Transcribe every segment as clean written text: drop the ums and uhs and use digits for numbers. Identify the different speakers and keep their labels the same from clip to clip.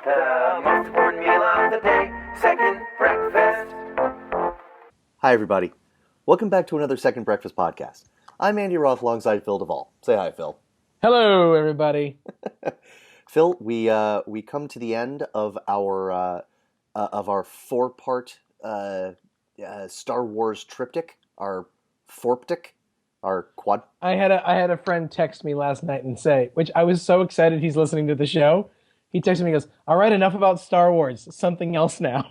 Speaker 1: The most important meal of the day, second breakfast.
Speaker 2: Hi, everybody. Welcome back to another Second Breakfast podcast. I'm Andy Roth alongside Phil Duvall. Say hi, Phil.
Speaker 3: Hello, everybody.
Speaker 2: Phil, we come to the end of our four-part Star Wars triptych, our forptych, our quad.
Speaker 3: I had a friend text me last night and say, which I was so excited he's listening to the show. He texted me and goes, "All right, enough about Star Wars. Something else now."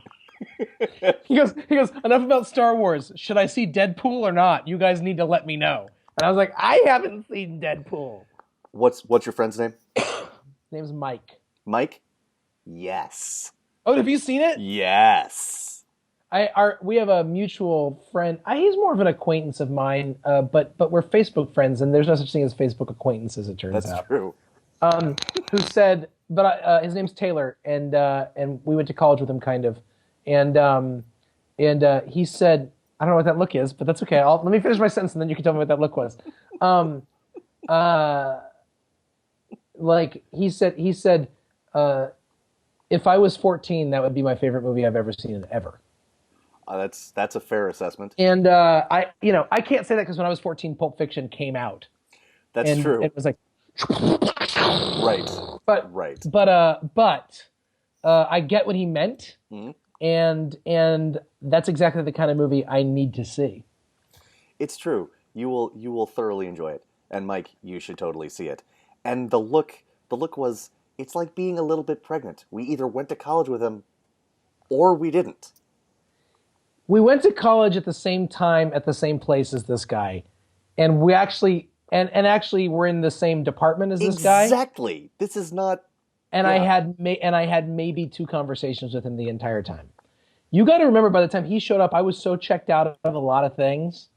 Speaker 3: He goes, "Enough about Star Wars. Should I see Deadpool or not? You guys need to let me know." And I was like, "I haven't seen Deadpool."
Speaker 2: What's your friend's name?
Speaker 3: His name's Mike.
Speaker 2: Mike? Yes.
Speaker 3: Oh, have you seen it?
Speaker 2: Yes.
Speaker 3: We have a mutual friend. He's more of an acquaintance of mine, but we're Facebook friends, and there's no such thing as Facebook acquaintances, it turns out.
Speaker 2: That's true.
Speaker 3: Who said, but his name's Taylor, and we went to college with him, kind of, and he said, I don't know what that look is, but that's okay. Let me finish my sentence, and then you can tell me what that look was. Like he said, if I was 14, that would be my favorite movie I've ever seen ever.
Speaker 2: That's a fair assessment.
Speaker 3: And I can't say that because when I was 14, Pulp Fiction came out.
Speaker 2: That's true.
Speaker 3: It was like,
Speaker 2: right.
Speaker 3: But I get what he meant,
Speaker 2: mm-hmm.
Speaker 3: and that's exactly the kind of movie I need to see.
Speaker 2: It's true. You will thoroughly enjoy it. And Mike, you should totally see it. And the look was, it's like being a little bit pregnant. We either went to college with him or we didn't.
Speaker 3: We went to college at the same time at the same place as this guy. And we actually actually we're in the same department as this guy.
Speaker 2: Exactly. This is not.
Speaker 3: And yeah. I had maybe 2 conversations with him the entire time. You got to remember, by the time he showed up, I was so checked out of a lot of things.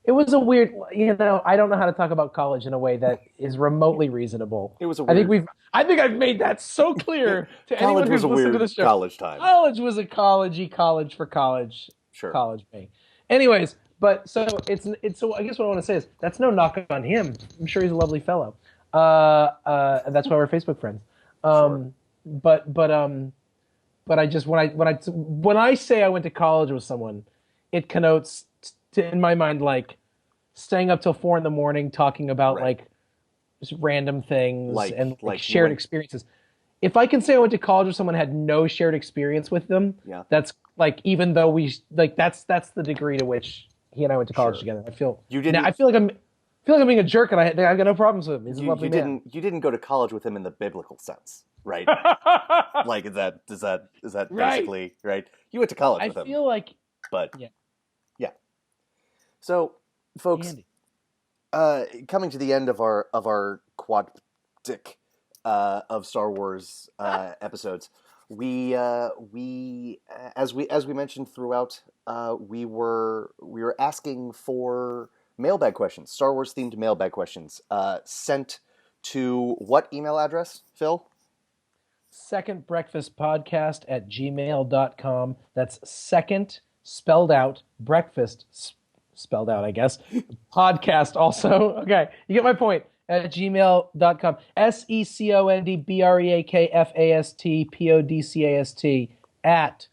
Speaker 3: It was a weird, I don't know how to talk about college in a way that is remotely reasonable.
Speaker 2: It was a weird.
Speaker 3: I think I've made that so clear to anyone who's listened to the show.
Speaker 2: College time.
Speaker 3: College was a college for college.
Speaker 2: Sure.
Speaker 3: College me. Anyways, but so it's so I guess what I want to say is that's no knock on him. I'm sure he's a lovely fellow. And that's why we're Facebook friends.
Speaker 2: Sure.
Speaker 3: But I just when I say I went to college with someone, it connotes in my mind like staying up till 4 a.m. talking about like just random things and shared experiences. If I can say I went to college with someone and had no shared experience with them, that's like, even though we like that's the degree to which he and I went to college together. I feel like I'm being a jerk, and I got no problems with him. He's a lovely man.
Speaker 2: You didn't go to college with him in the biblical sense, right? Like is that basically right? You went to college with him.
Speaker 3: I feel like,
Speaker 2: but yeah. So, folks, coming to the end of our quadtic of Star Wars episodes, we as we mentioned throughout, we were asking for mailbag questions, Star Wars themed mailbag questions, sent to what email address, Phil?
Speaker 3: secondbreakfastpodcast@gmail.com. That's second spelled out, breakfast spelled out, I guess. Podcast also. Okay, you get my point. At gmail.com. secondbreakfastpodcast at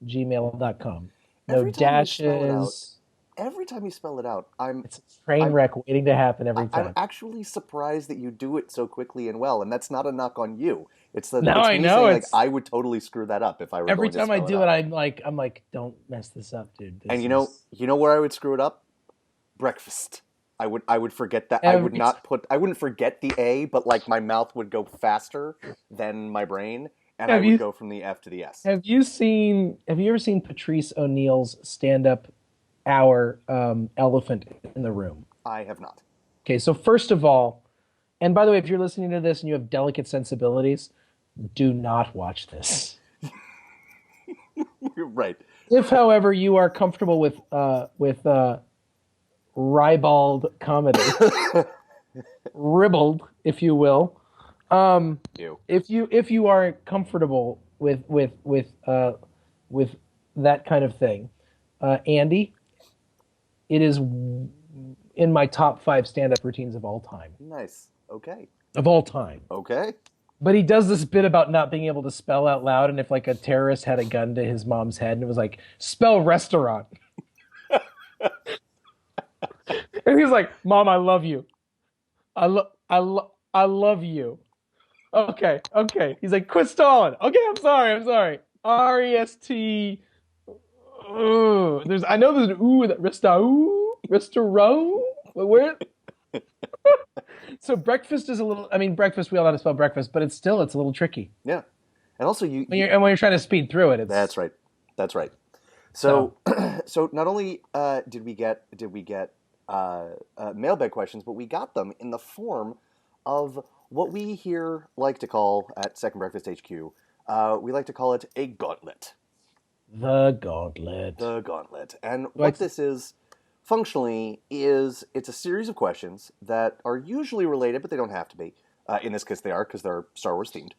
Speaker 3: gmail.com. No dashes.
Speaker 2: Every time you spell it out,
Speaker 3: it's a train wreck waiting to happen every time.
Speaker 2: I'm actually surprised that you do it so quickly and well, and that's not a knock on you. It's that
Speaker 3: I know
Speaker 2: saying, I would totally screw that up if I were
Speaker 3: every
Speaker 2: going to
Speaker 3: time I do
Speaker 2: it.
Speaker 3: I'm like, don't mess this up, dude.
Speaker 2: And you know where I would screw it up? Breakfast. I would forget that. I wouldn't forget the A, but like my mouth would go faster than my brain, and I would go from the F to the S.
Speaker 3: Have you ever seen Patrice O'Neal's stand-up hour, Elephant in the Room?
Speaker 2: I have not.
Speaker 3: Okay, so first of all, and by the way, if you're listening to this and you have delicate sensibilities, do not watch this.
Speaker 2: Right.
Speaker 3: If, however, you are comfortable with ribald comedy, ribald, if you will, if you are comfortable with that kind of thing, Andy, it is in my top 5 stand-up routines of all time.
Speaker 2: Nice. Okay.
Speaker 3: Of all time.
Speaker 2: Okay.
Speaker 3: But he does this bit about not being able to spell out loud, and if like a terrorist had a gun to his mom's head and it was like, spell restaurant. And he's like, Mom, I love you. I love you. Okay, okay. He's like, quit stalling. Okay, I'm sorry. R-E-S-T. Ooh, I know there's an ooh that restaurant. Where? So breakfast is a little. I mean, breakfast. We all know how to spell breakfast, but it's a little tricky.
Speaker 2: Yeah, and also
Speaker 3: When you're trying to speed through it. It's
Speaker 2: that's right. That's right. So, so not only did we get mailbag questions, but we got them in the form of what we here like to call at Second Breakfast HQ. We like to call it a gauntlet.
Speaker 3: The Gauntlet.
Speaker 2: The Gauntlet, and what this is functionally is it's a series of questions that are usually related, but they don't have to be. In this case, they are because they're Star Wars themed.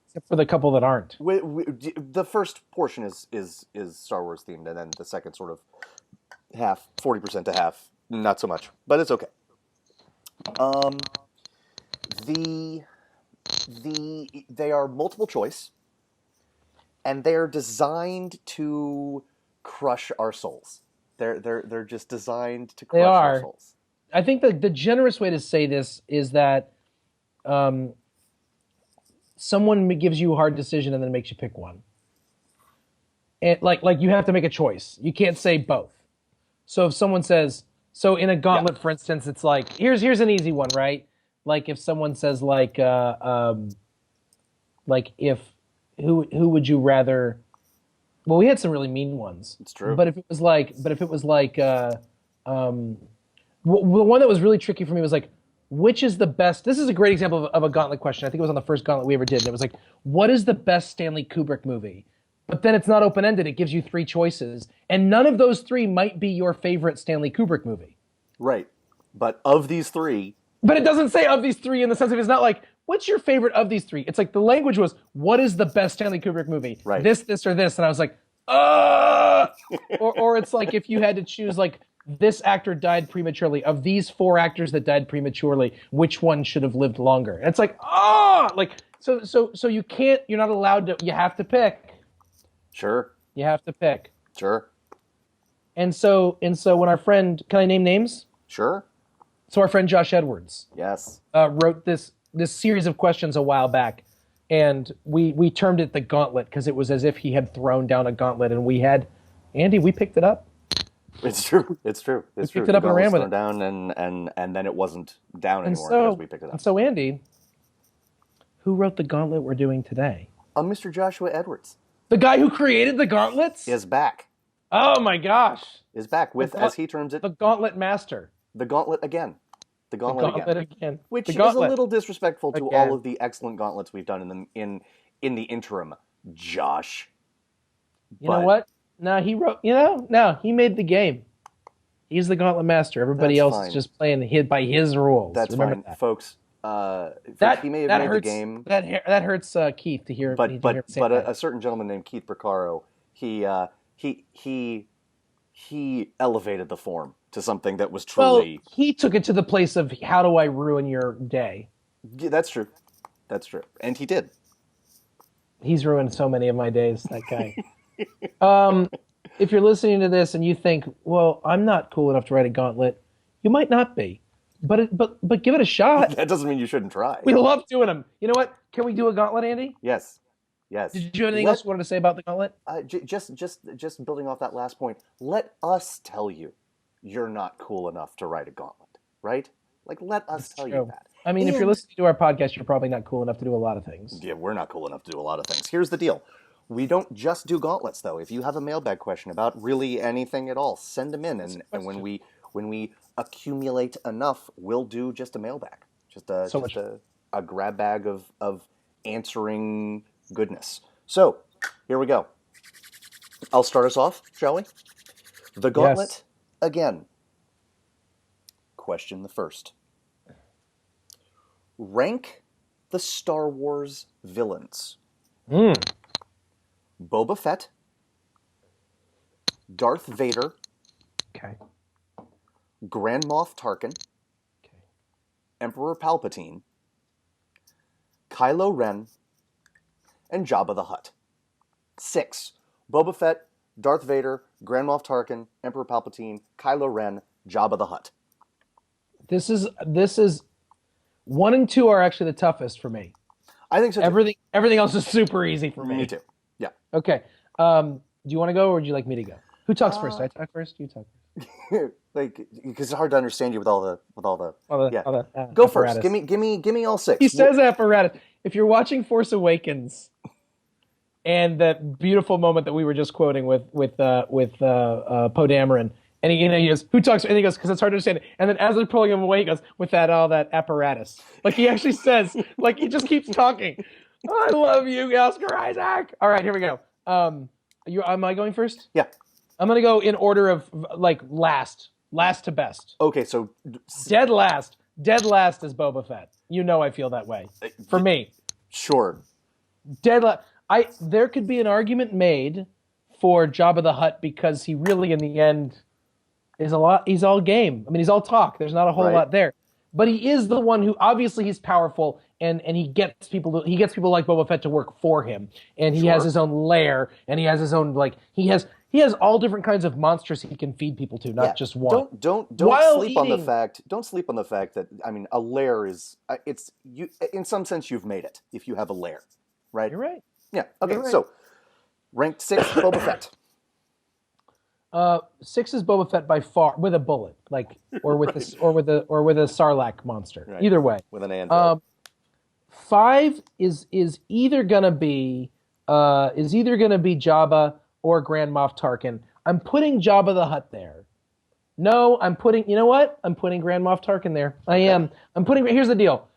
Speaker 3: Except for the couple that aren't.
Speaker 2: The first portion is Star Wars themed, and then the second sort of half, 40% to half, not so much, but it's okay. They are multiple choice, and they are designed to crush our souls. They're just designed to crush our souls.
Speaker 3: I think the generous way to say this is that someone gives you a hard decision and then makes you pick one. And like you have to make a choice. You can't say both. So if someone says, so in a gauntlet, for instance, it's like, here's an easy one, right? Like if someone says if who would you rather? Well, we had some really mean ones.
Speaker 2: It's true.
Speaker 3: But if it was like the one that was really tricky for me was like, which is the best? This is a great example of a gauntlet question. I think it was on the first gauntlet we ever did. And it was like, what is the best Stanley Kubrick movie? But then it's not open-ended. It gives you 3 choices. And none of those 3 might be your favorite Stanley Kubrick movie.
Speaker 2: Right. But of these 3...
Speaker 3: But it doesn't say of these 3 in the sense of it's not like, what's your favorite of these 3? It's like the language was, what is the best Stanley Kubrick movie?
Speaker 2: Right.
Speaker 3: This, or this. And I was like, or it's like if you had to choose like, this actor died prematurely. Of these 4 actors that died prematurely, which one should have lived longer? And it's like, so you can't, you're not allowed to, you have to pick.
Speaker 2: Sure.
Speaker 3: You have to pick.
Speaker 2: Sure.
Speaker 3: And so when our friend, can I name names?
Speaker 2: Sure.
Speaker 3: So our friend Josh Edwards,
Speaker 2: yes,
Speaker 3: wrote this series of questions a while back, and we termed it the Gauntlet because it was as if he had thrown down a gauntlet, and we picked it up.
Speaker 2: It's true. It's true. It's true.
Speaker 3: Picked it up and ran with it.
Speaker 2: Down, and then it wasn't down anymore because we picked it up.
Speaker 3: And so Andy, who wrote the Gauntlet we're doing today?
Speaker 2: Mr. Joshua Edwards.
Speaker 3: The guy who created the gauntlets?
Speaker 2: Is back.
Speaker 3: Oh my gosh.
Speaker 2: Is back with, as he terms it,
Speaker 3: the Gauntlet Master.
Speaker 2: The Gauntlet again. The Gauntlet again. Which is a little disrespectful to all of the excellent gauntlets we've done in the interim, Josh.
Speaker 3: You know what? No, he wrote, he made the game. He's the Gauntlet Master. Everybody else is just playing by his rules.
Speaker 2: That's
Speaker 3: Remember
Speaker 2: fine,
Speaker 3: that.
Speaker 2: folks. He may have made the game.
Speaker 3: That hurts Keith to hear.
Speaker 2: But a certain gentleman named Keith Porcaro, he elevated the form to something that was truly.
Speaker 3: Well, he took it to the place of how do I ruin your day?
Speaker 2: Yeah, that's true. That's true, and he did.
Speaker 3: He's ruined so many of my days. That guy. If you're listening to this and you think, well, I'm not cool enough to write a gauntlet, you might not be. But give it a shot.
Speaker 2: That doesn't mean you shouldn't try.
Speaker 3: We love doing them. You know what? Can we do a gauntlet, Andy?
Speaker 2: Yes. Yes.
Speaker 3: Did you have anything else you wanted to say about the gauntlet?
Speaker 2: Just building off that last point. Let us tell you, you're not cool enough to write a gauntlet, right? Like, let us tell you that.
Speaker 3: I mean, if you're listening to our podcast, you're probably not cool enough to do a lot of things.
Speaker 2: Yeah, we're not cool enough to do a lot of things. Here's the deal. We don't just do gauntlets, though. If you have a mailbag question about really anything at all, send them in, and when we accumulate enough, we'll do just a mailbag, just a grab bag of answering goodness. So here we go. I'll start us off, shall we? The gauntlet again. Question the first. Rank the Star Wars villains. Boba Fett, Darth Vader,
Speaker 3: okay,
Speaker 2: Grand Moff Tarkin,
Speaker 3: okay,
Speaker 2: Emperor Palpatine, Kylo Ren, and Jabba the Hutt. 6. Boba Fett, Darth Vader, Grand Moff Tarkin, Emperor Palpatine, Kylo Ren, Jabba the Hutt.
Speaker 3: This is 1 and 2 are actually the toughest for me.
Speaker 2: I think so too.
Speaker 3: Everything else is super easy for me.
Speaker 2: Me too. Yeah.
Speaker 3: Okay. Do you want to go or would you like me to go? Who talks first? I talk first. You talk first.
Speaker 2: Like, because it's hard to understand you with all the
Speaker 3: Go
Speaker 2: Go first. Give me all 6.
Speaker 3: He says apparatus. If you're watching Force Awakens, and that beautiful moment that we were just quoting with Poe Dameron, and he goes, "Who talks?" And he goes, "Because it's hard to understand." And then as they're pulling him away, he goes, "With all that apparatus." Like he actually says, like he just keeps talking. I love you, Oscar Isaac. All right, here we go. Am I going first?
Speaker 2: Yeah.
Speaker 3: I'm gonna go in order of like last to best.
Speaker 2: Okay, so
Speaker 3: Dead last is Boba Fett. You know I feel that way. For me,
Speaker 2: sure.
Speaker 3: Dead last. There could be an argument made for Jabba the Hutt because he really, in the end, is a lot. He's all game. I mean, he's all talk. There's not a whole lot there. But he is the one who obviously he's powerful, and he gets people like Boba Fett to work for him, and he has his own lair, and he has his own he has all different kinds of monsters he can feed people to, not just one.
Speaker 2: Don't sleep on the fact. Don't sleep on the fact that a lair is it's you in some sense you've made it if you have a lair, right?
Speaker 3: You're right.
Speaker 2: Yeah. Okay.
Speaker 3: Right.
Speaker 2: So ranked 6, Boba Fett.
Speaker 3: 6 is Boba Fett by far with a bullet, or with a Sarlacc monster.
Speaker 2: Right.
Speaker 3: Either way,
Speaker 2: with an anvil.
Speaker 3: 5 is either gonna be Jabba or Grand Moff Tarkin. I'm putting Jabba the Hutt there. No, you know what? I'm putting Grand Moff Tarkin there. I am. Here's the deal.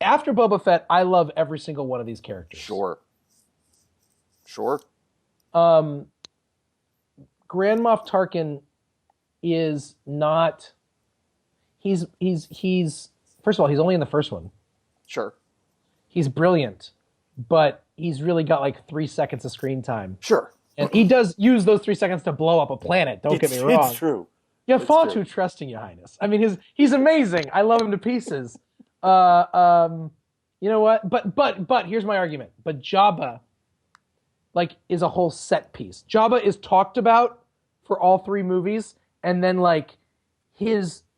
Speaker 3: After Boba Fett, I love every single one of these characters.
Speaker 2: Sure.
Speaker 3: Grand Moff Tarkin is not. He's first of all, he's only in the first one.
Speaker 2: Sure.
Speaker 3: He's brilliant, but he's really got like 3 seconds of screen time.
Speaker 2: Sure.
Speaker 3: And he does use those 3 seconds to blow up a planet. Don't get me wrong.
Speaker 2: It's true.
Speaker 3: You're far too trusting, Your Highness. I mean, he's amazing. I love him to pieces. You know what? But here's my argument. But Jabba, is a whole set piece. Jabba is talked about for all 3 movies, and then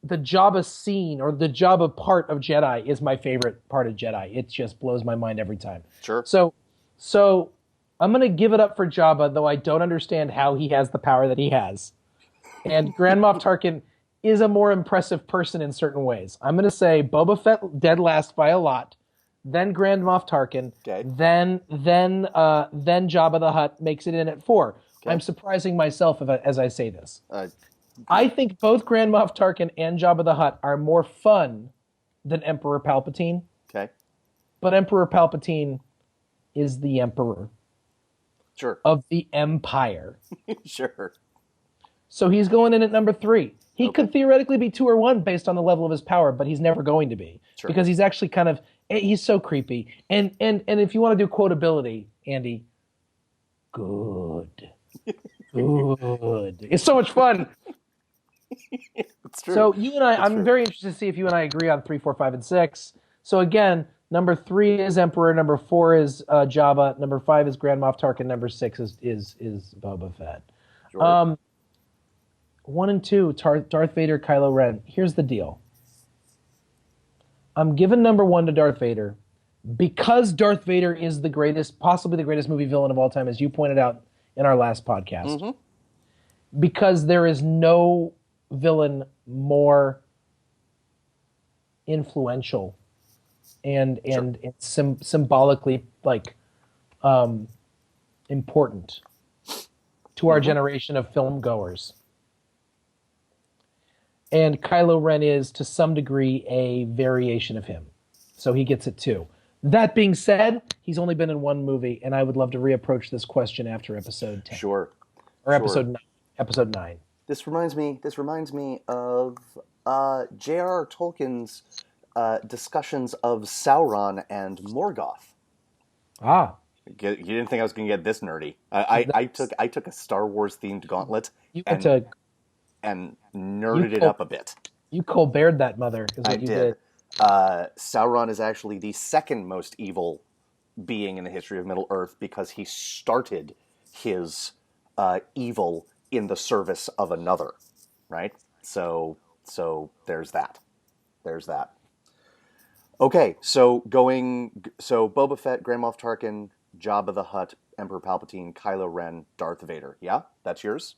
Speaker 3: the Jabba scene or the Jabba part of Jedi is my favorite part of Jedi. It just blows my mind every time.
Speaker 2: Sure.
Speaker 3: So I'm going to give it up for Jabba, though I don't understand how he has the power that he has. And Grand Moff Tarkin is a more impressive person in certain ways. I'm going to say Boba Fett dead last by a lot, then Grand Moff Tarkin,
Speaker 2: okay.
Speaker 3: then Jabba the Hutt makes it in at 4. Okay. I'm surprising myself as I say this. I think both Grand Moff Tarkin and Jabba the Hutt are more fun than Emperor Palpatine.
Speaker 2: Okay.
Speaker 3: But Emperor Palpatine is the Emperor.
Speaker 2: Sure.
Speaker 3: Of the Empire.
Speaker 2: Sure.
Speaker 3: So he's going in at number 3. He could theoretically be 2 or 1 based on the level of his power, but he's never going to be.
Speaker 2: Sure.
Speaker 3: Because he's actually he's so creepy. And if you want to do quotability, Andy, good. Good. It's so much fun.
Speaker 2: It's true.
Speaker 3: So you and I'm very interested to see if you and I agree on 3, 4, 5, and 6. So again, number 3 is Emperor, number 4 is Jabba, number 5 is Grand Moff Tarkin, number 6 is Boba Fett.
Speaker 2: Sure.
Speaker 3: 1 and 2, Darth Vader, Kylo Ren. Here's the deal. I'm giving number 1 to Darth Vader because Darth Vader is the greatest, possibly the greatest movie villain of all time, as you pointed out in our last podcast.
Speaker 2: Mm-hmm.
Speaker 3: Because there is no villain more influential and symbolically important to our generation of film goers. And Kylo Ren is, to some degree, a variation of him. So he gets it too. That being said, he's only been in 1 movie, and I would love to reapproach this question after episode 10.
Speaker 2: Sure.
Speaker 3: Or episode 9.
Speaker 2: This reminds me of J.R.R. Tolkien's discussions of Sauron and Morgoth.
Speaker 3: Ah.
Speaker 2: You didn't think I was going to get this nerdy. I took a Star Wars themed Gauntlet and nerded it up a bit.
Speaker 3: You Colbert'd that mother. Is what
Speaker 2: I
Speaker 3: you
Speaker 2: did. Sauron is actually the second most evil being in the history of Middle Earth because he started his evil in the service of another, right? So there's that. There's that. Okay, so Boba Fett, Grand Moff Tarkin, Jabba the Hutt, Emperor Palpatine, Kylo Ren, Darth Vader. Yeah, that's yours.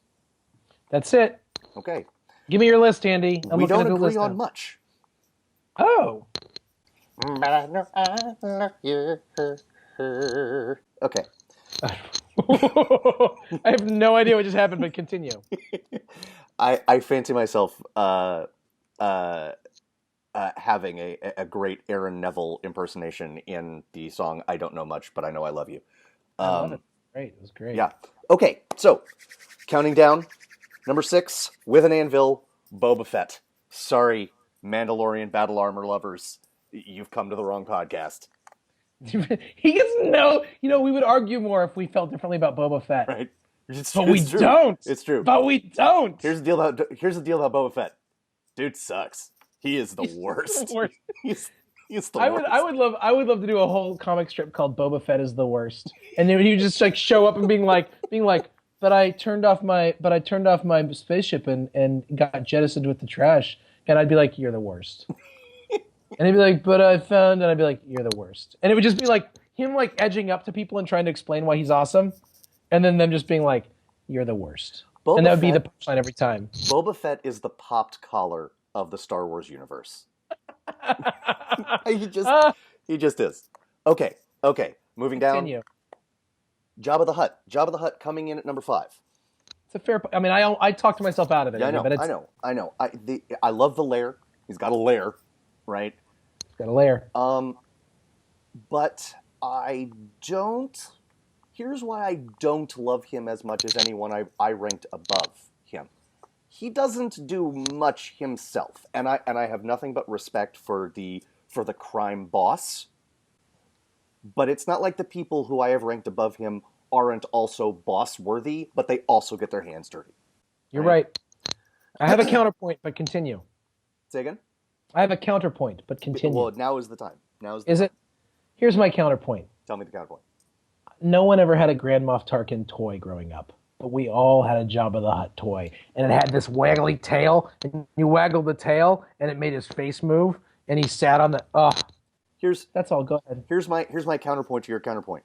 Speaker 3: That's it.
Speaker 2: Okay.
Speaker 3: Give me your list, Andy.
Speaker 2: We don't agree on much.
Speaker 3: Oh.
Speaker 2: But I know I love you. Okay.
Speaker 3: I have no idea what just happened, but continue.
Speaker 2: I fancy myself having a great Aaron Neville impersonation in the song "I Don't Know Much, But I Know I Love You."
Speaker 3: I love it. Great. It was great.
Speaker 2: Yeah. Okay. So, counting down. Number 6, with an anvil, Boba Fett. Sorry, Mandalorian battle armor lovers. You've come to the wrong podcast.
Speaker 3: He gets no. We would argue more if we felt differently about Boba Fett.
Speaker 2: Right.
Speaker 3: But we don't.
Speaker 2: It's true.
Speaker 3: But we don't.
Speaker 2: Here's the deal about Boba Fett. Dude sucks. He is the worst. He's the worst.
Speaker 3: I would love to do a whole comic strip called Boba Fett is the worst, and then he would just like show up and being like, but I turned off my spaceship and got jettisoned with the trash, and I'd be like, you're the worst. And he'd be like, but I found, and I'd be like, you're the worst. And it would just be like him like edging up to people and trying to explain why he's awesome, and then them just being like, you're the worst. And that would be the punchline every time.
Speaker 2: Boba Fett is the popped collar of the Star Wars universe. He just is. Okay. Moving
Speaker 3: Continue.
Speaker 2: down. Jabba the Hutt coming in at number 5.
Speaker 3: It's a fair. I mean, I talked myself out of it.
Speaker 2: Yeah, I know. I love the lair. He's got a lair, right?
Speaker 3: He's got a lair.
Speaker 2: But I don't. Here's why I don't love him as much as anyone I ranked above him. He doesn't do much himself, and I have nothing but respect for the crime boss. But it's not like the people who I have ranked above him aren't also boss worthy, but they also get their hands dirty.
Speaker 3: You're right. I have a counterpoint, but continue.
Speaker 2: Say again?
Speaker 3: I have a counterpoint, but continue.
Speaker 2: Well, now is the time.
Speaker 3: Is it? Here's my counterpoint.
Speaker 2: Tell me the counterpoint.
Speaker 3: No one ever had a Grand Moff Tarkin toy growing up, but we all had a Jabba the Hutt toy, and it had this waggly tail, and you waggled the tail, and it made his face move, and he sat on the. That's all. Go ahead.
Speaker 2: Here's my counterpoint to your counterpoint.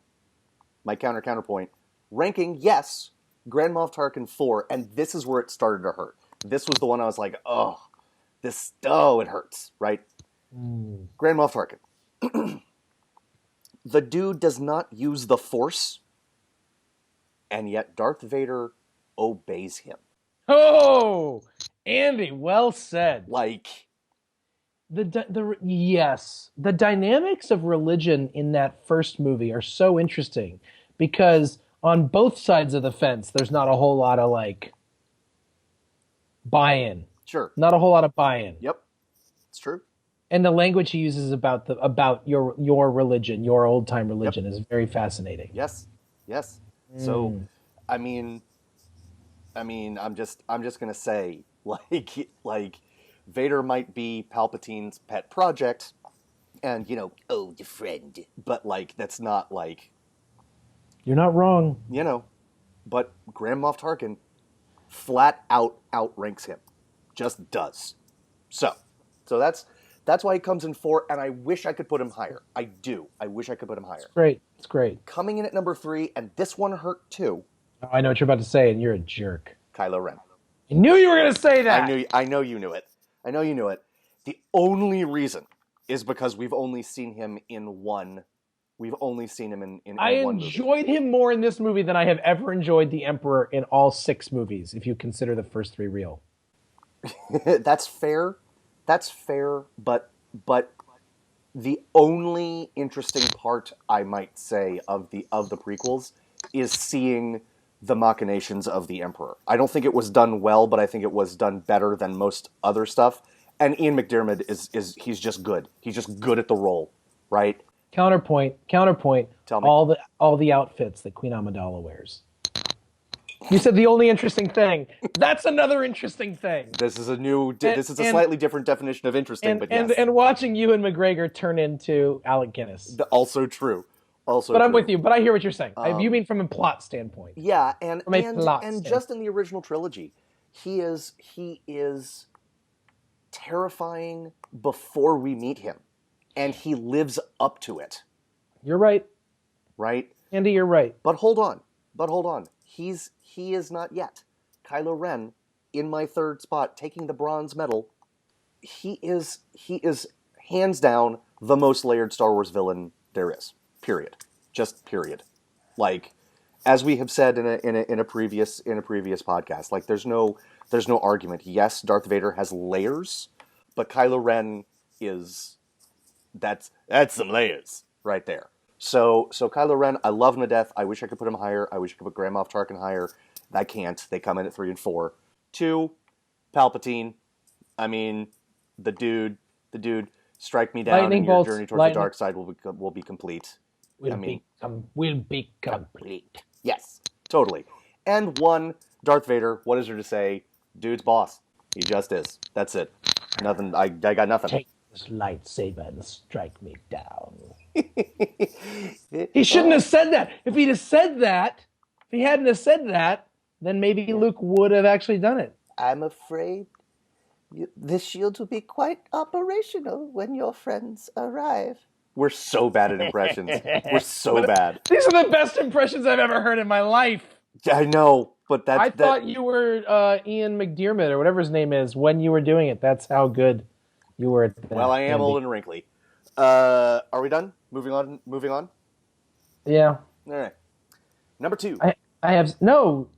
Speaker 2: My counterpoint. Ranking, yes, Grand Moff Tarkin 4, and this is where it started to hurt. This was the one I was like, it hurts, right? Grand Moff Tarkin. The dude does not use the Force, and yet Darth Vader obeys him.
Speaker 3: Oh, Andy, well said.
Speaker 2: Like,
Speaker 3: yes, the dynamics of religion in that first movie are so interesting because on both sides of the fence, there's not a whole lot of like buy-in.
Speaker 2: Sure.
Speaker 3: Not a whole lot of buy-in.
Speaker 2: Yep, it's true.
Speaker 3: And the language he uses about your religion, your old time religion, is very fascinating.
Speaker 2: Yes. So, I mean, I'm just gonna say, like, Vader might be Palpatine's pet project, and the friend, but like that's not like.
Speaker 3: You're not wrong.
Speaker 2: But Grand Moff Tarkin flat out outranks him, just does. So that's why he comes in 4, and I wish I could put him higher. I do. I wish I could put him higher.
Speaker 3: It's great.
Speaker 2: Coming in at number 3, and this one hurt too.
Speaker 3: Oh, I know what you're about to say, and you're a jerk.
Speaker 2: Kylo Ren.
Speaker 3: I knew you were going to say that.
Speaker 2: I know you knew it. The only reason is because we've only seen him in one. We've only seen him in
Speaker 3: I
Speaker 2: one movie.
Speaker 3: enjoyed him more in this movie than I have ever enjoyed the Emperor in all 6 movies, if you consider the first 3 real.
Speaker 2: That's fair. But the only interesting part I might say of the prequels is seeing the machinations of the Emperor. I don't think it was done well, but I think it was done better than most other stuff. And Ian McDiarmid he's just good. He's just good at the role, right?
Speaker 3: Counterpoint.
Speaker 2: Tell me.
Speaker 3: All the outfits that Queen Amidala wears. You said the only interesting thing. That's another interesting thing.
Speaker 2: This is a slightly different definition of interesting, but yes.
Speaker 3: And watching you and McGregor turn into Alec Guinness.
Speaker 2: Also true.
Speaker 3: But I'm with you. But I hear what you're saying. You mean from a plot standpoint?
Speaker 2: Yeah, and just in the original trilogy, he is terrifying before we meet him, and he lives up to it.
Speaker 3: You're right.
Speaker 2: Right?
Speaker 3: Andy, you're right.
Speaker 2: But hold on. He is not yet. Kylo Ren, in my third spot, taking the bronze medal, he is hands down the most layered Star Wars villain there is. Period. Just period. Like, as we have said in a previous podcast, like there's no argument. Yes, Darth Vader has layers, but Kylo Ren that's some layers right there. So Kylo Ren, I love him to death. I wish I could put him higher. I wish I could put Grand Moff Tarkin higher. I can't. They come in at 3 and 4. 2, Palpatine. I mean, the dude. Strike me down, and your journey towards the dark side will be complete.
Speaker 3: Will be complete.
Speaker 2: Yes, totally. And 1, Darth Vader. What is there to say? Dude's boss. He just is. That's it. Nothing. I got nothing.
Speaker 3: Take this lightsaber and strike me down. He shouldn't have said that. If he hadn't have said that, then maybe Luke would have actually done it.
Speaker 2: I'm afraid the shield will be quite operational when your friends arrive. We're so bad at impressions. We're so bad.
Speaker 3: These are the best impressions I've ever heard in my life.
Speaker 2: I know, but I
Speaker 3: thought you were Ian McDiarmid or whatever his name is when you were doing it. That's how good you were at that.
Speaker 2: Well, I am old and wrinkly. Are we done? Moving on?
Speaker 3: Yeah.
Speaker 2: All right. Number 2.
Speaker 3: I have no.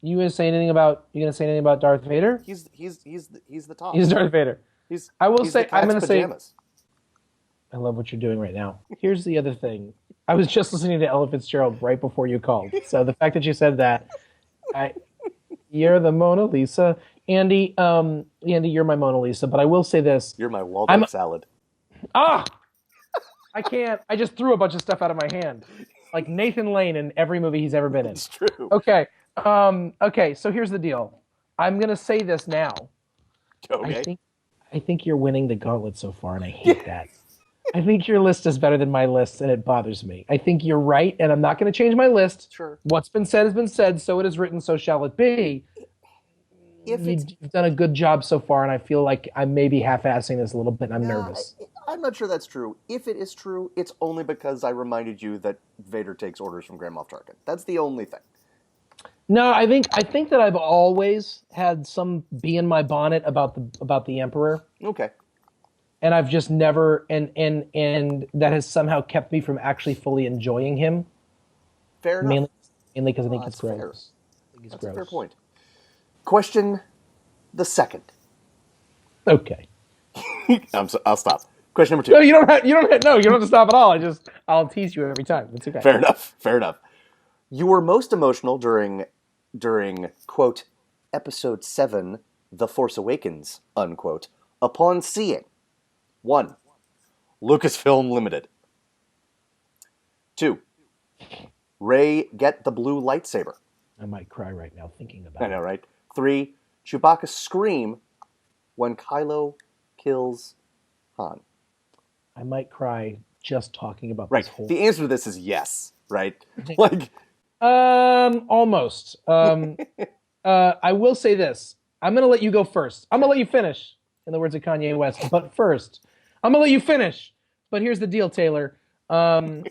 Speaker 3: You gonna say anything about Darth Vader?
Speaker 2: He's the top.
Speaker 3: He's Darth Vader. I'm gonna say. I love what you're doing right now. Here's the other thing. I was just listening to Ella Fitzgerald right before you called. So the fact that you said that, you're the Mona Lisa, Andy. Andy, you're my Mona Lisa. But I will say this:
Speaker 2: you're my Waldorf salad.
Speaker 3: I can't. I just threw a bunch of stuff out of my hand, like Nathan Lane in every movie he's ever been in.
Speaker 2: It's true.
Speaker 3: Okay. Okay. So here's the deal. I'm gonna say this now.
Speaker 2: Okay.
Speaker 3: I think you're winning the gauntlet so far, and I hate that. I think your list is better than my list, and it bothers me. I think you're right, and I'm not going to change my list.
Speaker 2: Sure.
Speaker 3: What's been said has been said, so it is written, so shall it be. You've done a good job so far, and I feel like I'm maybe half-assing this a little bit, and I'm nervous.
Speaker 2: I'm not sure that's true. If it is true, it's only because I reminded you that Vader takes orders from Grand Moff Tarkin. That's the only thing.
Speaker 3: No, I think that I've always had some bee in my bonnet about the Emperor.
Speaker 2: Okay.
Speaker 3: And I've just never, and that has somehow kept me from actually fully enjoying him.
Speaker 2: Fair enough.
Speaker 3: Mainly because I think it's gross.
Speaker 2: That's a fair point. Question the second.
Speaker 3: Okay.
Speaker 2: I'll stop. Question number 2.
Speaker 3: No, you don't have to stop at all. I'll tease you every time. It's okay.
Speaker 2: Fair enough. You were most emotional during quote episode 7, The Force Awakens, unquote, upon seeing 1, Lucasfilm Limited. 2, Rey get the blue lightsaber.
Speaker 3: I might cry right now thinking about it.
Speaker 2: I know, right? 3, Chewbacca scream when Kylo kills Han.
Speaker 3: I might cry just talking about
Speaker 2: right.
Speaker 3: This whole...
Speaker 2: The answer to this is yes, right? Like,
Speaker 3: almost. I will say this. I'm going to let you go first. I'm going to let you finish, in the words of Kanye West. But first, I'm going to let you finish. But here's the deal, Taylor. I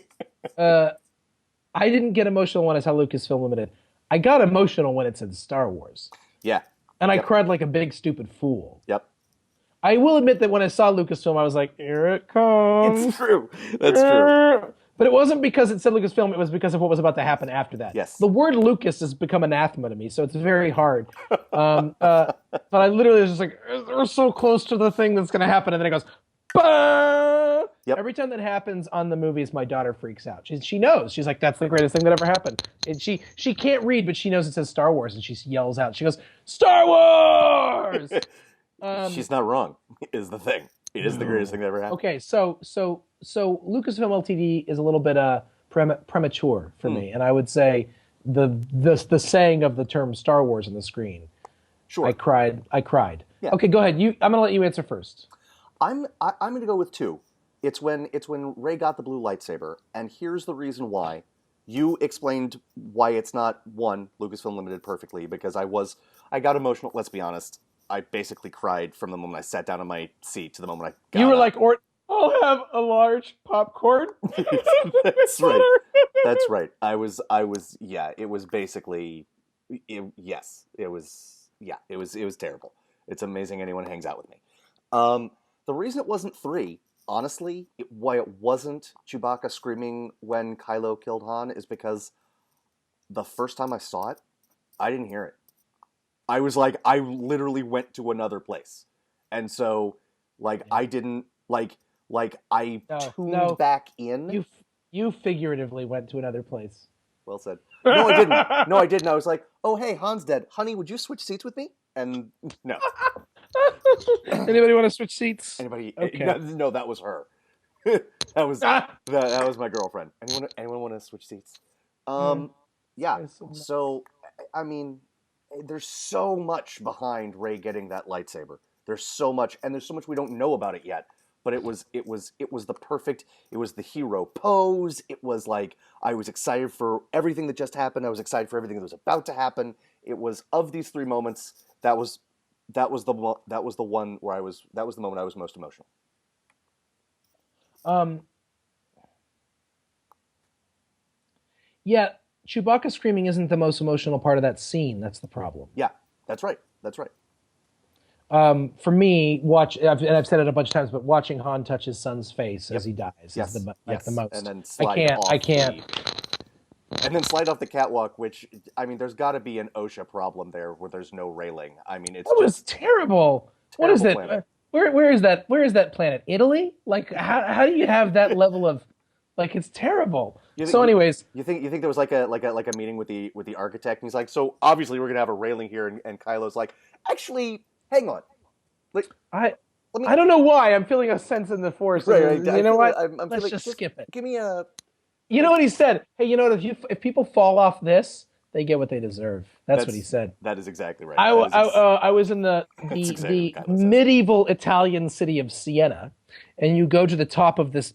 Speaker 3: didn't get emotional when I saw Lucasfilm Limited. I got emotional when it said Star Wars.
Speaker 2: Yeah.
Speaker 3: And I cried like a big stupid fool.
Speaker 2: Yep.
Speaker 3: I will admit that when I saw Lucasfilm, I was like, here it comes.
Speaker 2: It's true. That's true.
Speaker 3: But it wasn't because it said Lucasfilm, it was because of what was about to happen after that.
Speaker 2: Yes.
Speaker 3: The word Lucas has become anathema to me, so it's very hard. But I literally was just like, we're so close to the thing that's going to happen, and then it goes, bah!
Speaker 2: Yep.
Speaker 3: Every time that happens on the movies, my daughter freaks out. She knows. She's like, that's the greatest thing that ever happened. And she can't read, but she knows it says Star Wars, and she yells out. She goes, Star Wars!
Speaker 2: She's not wrong, is the thing. It is the greatest thing that ever happened.
Speaker 3: Okay, so Lucasfilm Ltd. is a little bit premature for me, and I would say the saying of the term Star Wars on the screen.
Speaker 2: Sure.
Speaker 3: I cried.
Speaker 2: Yeah.
Speaker 3: Okay, go ahead. I'm gonna let you answer first.
Speaker 2: I'm going to go with two. It's when Rey got the blue lightsaber, and here's the reason why. You explained why it's not one Lucasfilm Limited perfectly, because I got emotional. Let's be honest. I basically cried from the moment I sat down in my seat to the moment I got
Speaker 3: You were
Speaker 2: up.
Speaker 3: like, or I'll have a large popcorn.
Speaker 2: That's right. That's right. Yeah, it was basically, yes, it was terrible. It's amazing anyone hangs out with me. The reason it wasn't three, honestly, why it wasn't Chewbacca screaming when Kylo killed Han is because the first time I saw it, I didn't hear it. I was like, I literally went to another place. And so, like, I didn't, I tuned back in.
Speaker 3: You figuratively went to another place.
Speaker 2: Well said. No, I didn't. No, I didn't. I was like, oh, hey, Han's dead. Honey, would you switch seats with me? And no.
Speaker 3: Anybody want to switch seats?
Speaker 2: Anybody?
Speaker 3: Okay.
Speaker 2: No, that was her. that was my girlfriend. Anyone want to switch seats? Yeah. So, I mean, there's so much behind Rey getting that lightsaber. There's so much, and there's so much we don't know about it yet. But it was the perfect. It was the hero pose. It was like I was excited for everything that just happened. I was excited for everything that was about to happen. It was of these three moments. That was the one where I was. That was the moment I was most emotional.
Speaker 3: Yeah, Chewbacca screaming isn't the most emotional part of that scene. That's the problem.
Speaker 2: Yeah, that's right. That's right.
Speaker 3: For me, I've said it a bunch of times, but watching Han touch his son's face as he dies is the most.
Speaker 2: And then
Speaker 3: I can't.
Speaker 2: And then slide off the catwalk, which, I mean, there's got to be an OSHA problem there where there's no railing. I mean, it's
Speaker 3: just terrible. What is it? Where is that? Where is that planet? Italy? Like, how do you have that level of, like, it's terrible. Anyways,
Speaker 2: you think there was like a meeting with the architect, and he's like, so obviously we're gonna have a railing here, and Kylo's like, actually, hang on, like
Speaker 3: I don't know why I'm feeling a sense in the Force.
Speaker 2: Right,
Speaker 3: you know what?
Speaker 2: Let's
Speaker 3: just skip it.
Speaker 2: Give me a.
Speaker 3: You know what he said? Hey, you know what? If people fall off this, they get what they deserve. That's what he said.
Speaker 2: That is exactly right.
Speaker 3: I was in the medieval Italian city of Siena, and you go to the top of this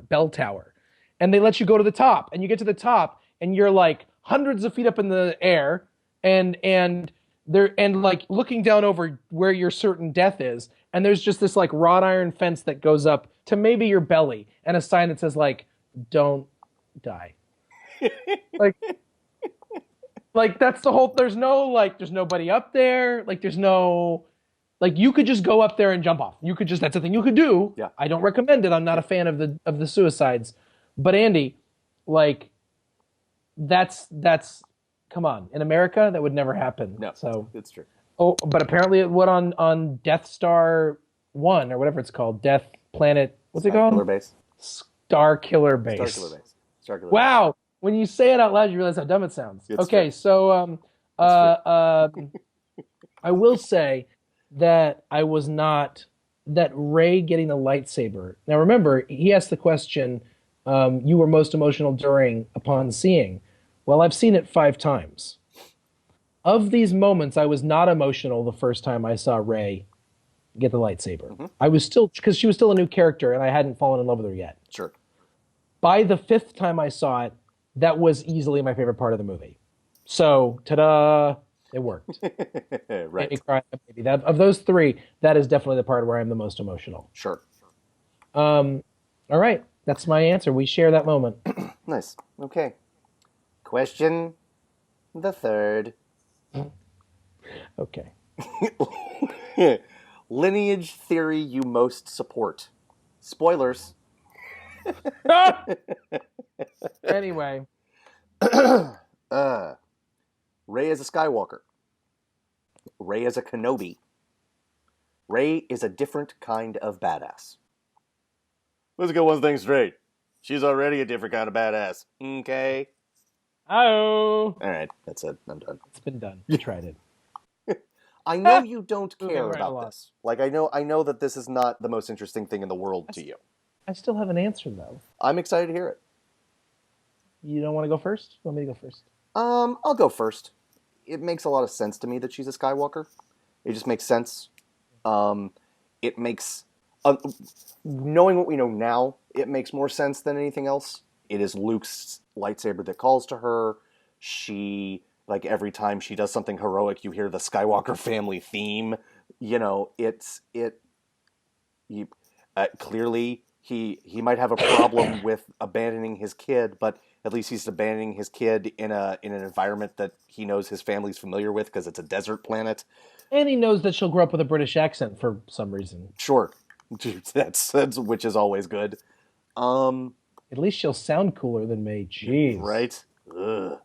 Speaker 3: bell tower, and they let you go to the top, and you get to the top, and you're like hundreds of feet up in the air, and like looking down over where your certain death is, and there's just this like wrought iron fence that goes up to maybe your belly, and a sign that says like, "Don't die." like that's the whole. There's nobody up there. Like there's no. Like you could just go up there and jump off. That's a thing you could do.
Speaker 2: Yeah.
Speaker 3: I don't recommend it. I'm not a fan of the suicides. But Andy, like that's come on. In America, that would never happen.
Speaker 2: No.
Speaker 3: So
Speaker 2: it's true.
Speaker 3: Oh, but apparently it would on Death Star 1 or whatever it's called. Death Planet. What's it called?
Speaker 2: Killer Base.
Speaker 3: Star Killer Base. Wow. When you say it out loud, you realize how dumb it sounds.
Speaker 2: It's
Speaker 3: okay,
Speaker 2: true.
Speaker 3: So I will say that I was not that Rey getting the lightsaber. Now remember, he asked the question, you were most emotional upon seeing. Well, I've seen it 5 times. Of these moments, I was not emotional the first time I saw Rey get the lightsaber. Mm-hmm. I was still, because she was still a new character and I hadn't fallen in love with her yet.
Speaker 2: Sure. By
Speaker 3: the 5th time I saw it, that was easily my favorite part of the movie. So, ta-da, it worked.
Speaker 2: Right.
Speaker 3: Of those 3, that is definitely the part where I'm the most emotional.
Speaker 2: Sure.
Speaker 3: All right, that's my answer. We share that moment.
Speaker 2: Nice. Okay. Question the 3rd.
Speaker 3: Okay.
Speaker 2: Lineage theory you most support. Spoilers.
Speaker 3: Anyway.
Speaker 2: Rey is a Skywalker. Rey is a Kenobi. Rey is a different kind of badass. Let's get one thing straight. She's already a different kind of badass. Okay?
Speaker 3: Oh.
Speaker 2: All right, that's it. I'm done.
Speaker 3: It's been done. You tried it.
Speaker 2: I know you don't care about this. Like I know that this is not the most interesting thing in the world to you.
Speaker 3: I still have an answer though.
Speaker 2: I'm excited to hear it.
Speaker 3: You don't want to go first? You want me to go first?
Speaker 2: I'll go first. It makes a lot of sense to me that she's a Skywalker. It just makes sense. It makes knowing what we know now, it makes more sense than anything else. It is Luke's lightsaber that calls to her. She, like, every time she does something heroic, you hear the Skywalker family theme. You know, clearly he might have a problem with abandoning his kid, but at least he's abandoning his kid in an environment that he knows his family's familiar with because it's a desert planet.
Speaker 3: And he knows that she'll grow up with a British accent for some reason.
Speaker 2: Sure, that's which is always good.
Speaker 3: At least she'll sound cooler than me. Jeez.
Speaker 2: Right? Ugh.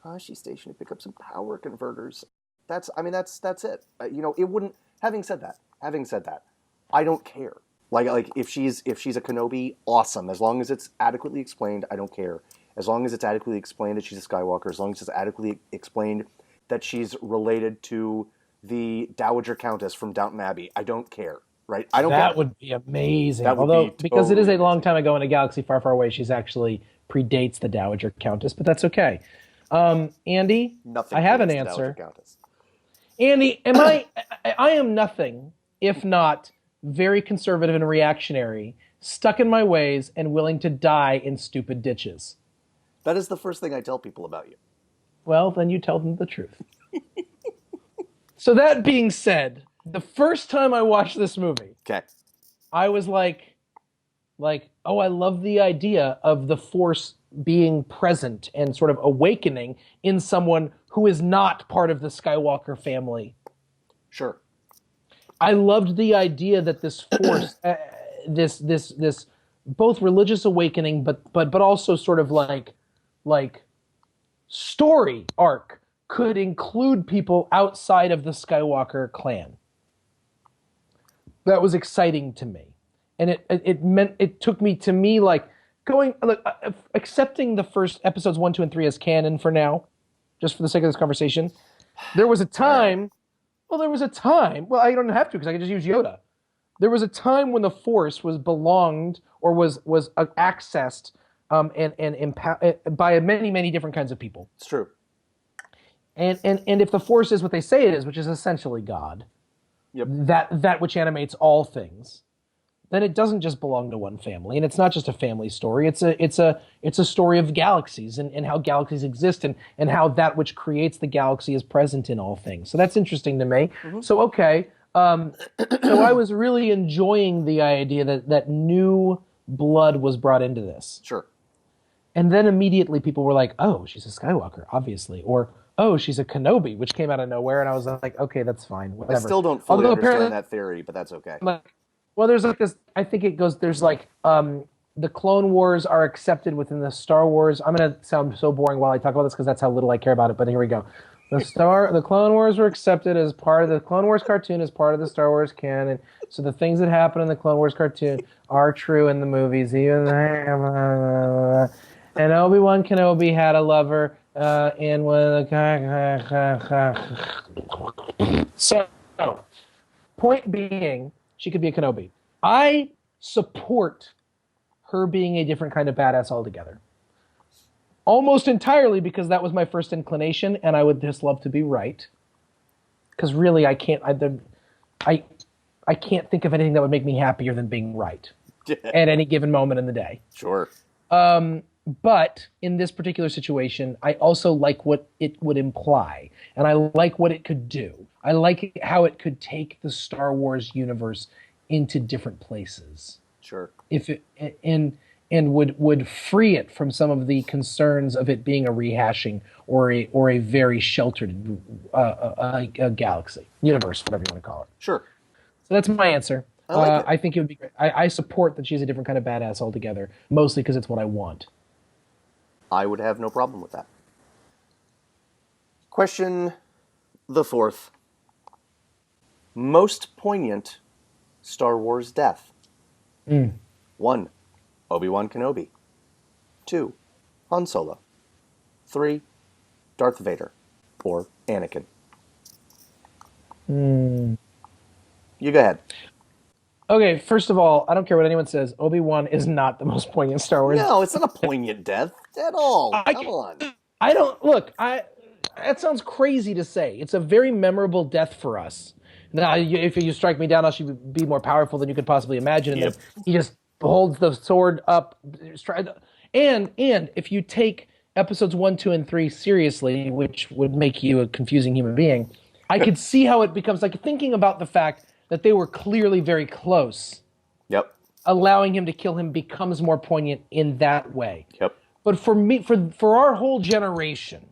Speaker 2: Tashi Station to pick up some power converters. That's it. It wouldn't. Having said that, I don't care. Like if she's a Kenobi, awesome. As long as it's adequately explained, I don't care. As long as it's adequately explained that she's a Skywalker, as long as it's adequately explained that she's related to the Dowager Countess from Downton Abbey, I don't care. Right? I don't care.
Speaker 3: That would be amazing.
Speaker 2: That would
Speaker 3: Although,
Speaker 2: be
Speaker 3: because it is a
Speaker 2: totally
Speaker 3: long time ago in a galaxy far, far away, she's actually predates the Dowager Countess, but that's okay. Andy,
Speaker 2: Nothing
Speaker 3: I have an
Speaker 2: predates the Dowager
Speaker 3: answer.
Speaker 2: Countess.
Speaker 3: Andy, I am nothing if not very conservative and reactionary, stuck in my ways, and willing to die in stupid ditches.
Speaker 2: That is the first thing I tell people about you.
Speaker 3: Well, then you tell them the truth. So that being said, the first time I watched this movie,
Speaker 2: Okay.
Speaker 3: I was like, oh, I love the idea of the Force being present and sort of awakening in someone who is not part of the Skywalker family.
Speaker 2: Sure.
Speaker 3: I loved the idea that this Force, this both religious awakening, but also sort of like story arc could include people outside of the Skywalker clan. That was exciting to me. And it took me to me like accepting the first episodes 1, 2, and 3 as canon for now, just for the sake of this conversation. There was a time, well, I don't have to because I can just use Yoda. There was a time when the Force was belonged or was accessed by many, many different kinds of people.
Speaker 2: It's true.
Speaker 3: And if the Force is what they say it is, which is essentially God,
Speaker 2: Yep.
Speaker 3: that which animates all things, then it doesn't just belong to one family, and it's not just a family story. It's a story of galaxies and how galaxies exist and how that which creates the galaxy is present in all things. So that's interesting to me. Mm-hmm. So okay, so I was really enjoying the idea that new blood was brought into this.
Speaker 2: Sure.
Speaker 3: And then immediately people were like, "Oh, she's a Skywalker, obviously," or "Oh, she's a Kenobi," which came out of nowhere, and I was like, "Okay, that's fine, whatever."
Speaker 2: I still don't fully understand that theory, but that's okay.
Speaker 3: Well, there's like this. I think it goes. There's like the Clone Wars are accepted within the Star Wars. I'm gonna sound so boring while I talk about this because that's how little I care about it. But here we go. The Clone Wars were accepted as part of the Clone Wars cartoon, as part of the Star Wars canon. So the things that happen in the Clone Wars cartoon are true in the movies. Even and Obi-Wan Kenobi had a lover, and one of the so point being, she could be a Kenobi. I support her being a different kind of badass altogether. Almost entirely because that was my first inclination, and I would just love to be right. Because really, I can't think of anything that would make me happier than being right at any given moment in the day.
Speaker 2: Sure.
Speaker 3: But in this particular situation, I also like what it would imply, and I like what it could do. I like how it could take the Star Wars universe into different places.
Speaker 2: Sure.
Speaker 3: If it and would free it from some of the concerns of it being a rehashing or a very sheltered a galaxy universe, whatever you want to call it.
Speaker 2: Sure.
Speaker 3: So that's my answer.
Speaker 2: I like it.
Speaker 3: I think it would be great. I support that she's a different kind of badass altogether, mostly because it's what I want.
Speaker 2: I would have no problem with that. Question the fourth. Most poignant Star Wars death. 1. Obi-Wan Kenobi. 2. Han Solo. 3. Darth Vader. Or Anakin. You go ahead.
Speaker 3: Okay, first of all, I don't care what anyone says. Obi-Wan is not the most poignant Star Wars.
Speaker 2: No, it's not a poignant death at all. Come on.
Speaker 3: I don't look. That sounds crazy to say. It's a very memorable death for us. Now, if you strike me down, I should be more powerful than you could possibly imagine. And
Speaker 2: Yep.
Speaker 3: then he just holds the sword up. And if you take episodes 1, 2, and 3 seriously, which would make you a confusing human being, I could see how it becomes like thinking about the fact that they were clearly very close.
Speaker 2: Yep.
Speaker 3: Allowing him to kill him becomes more poignant in that way.
Speaker 2: Yep.
Speaker 3: But for me, for our whole generation,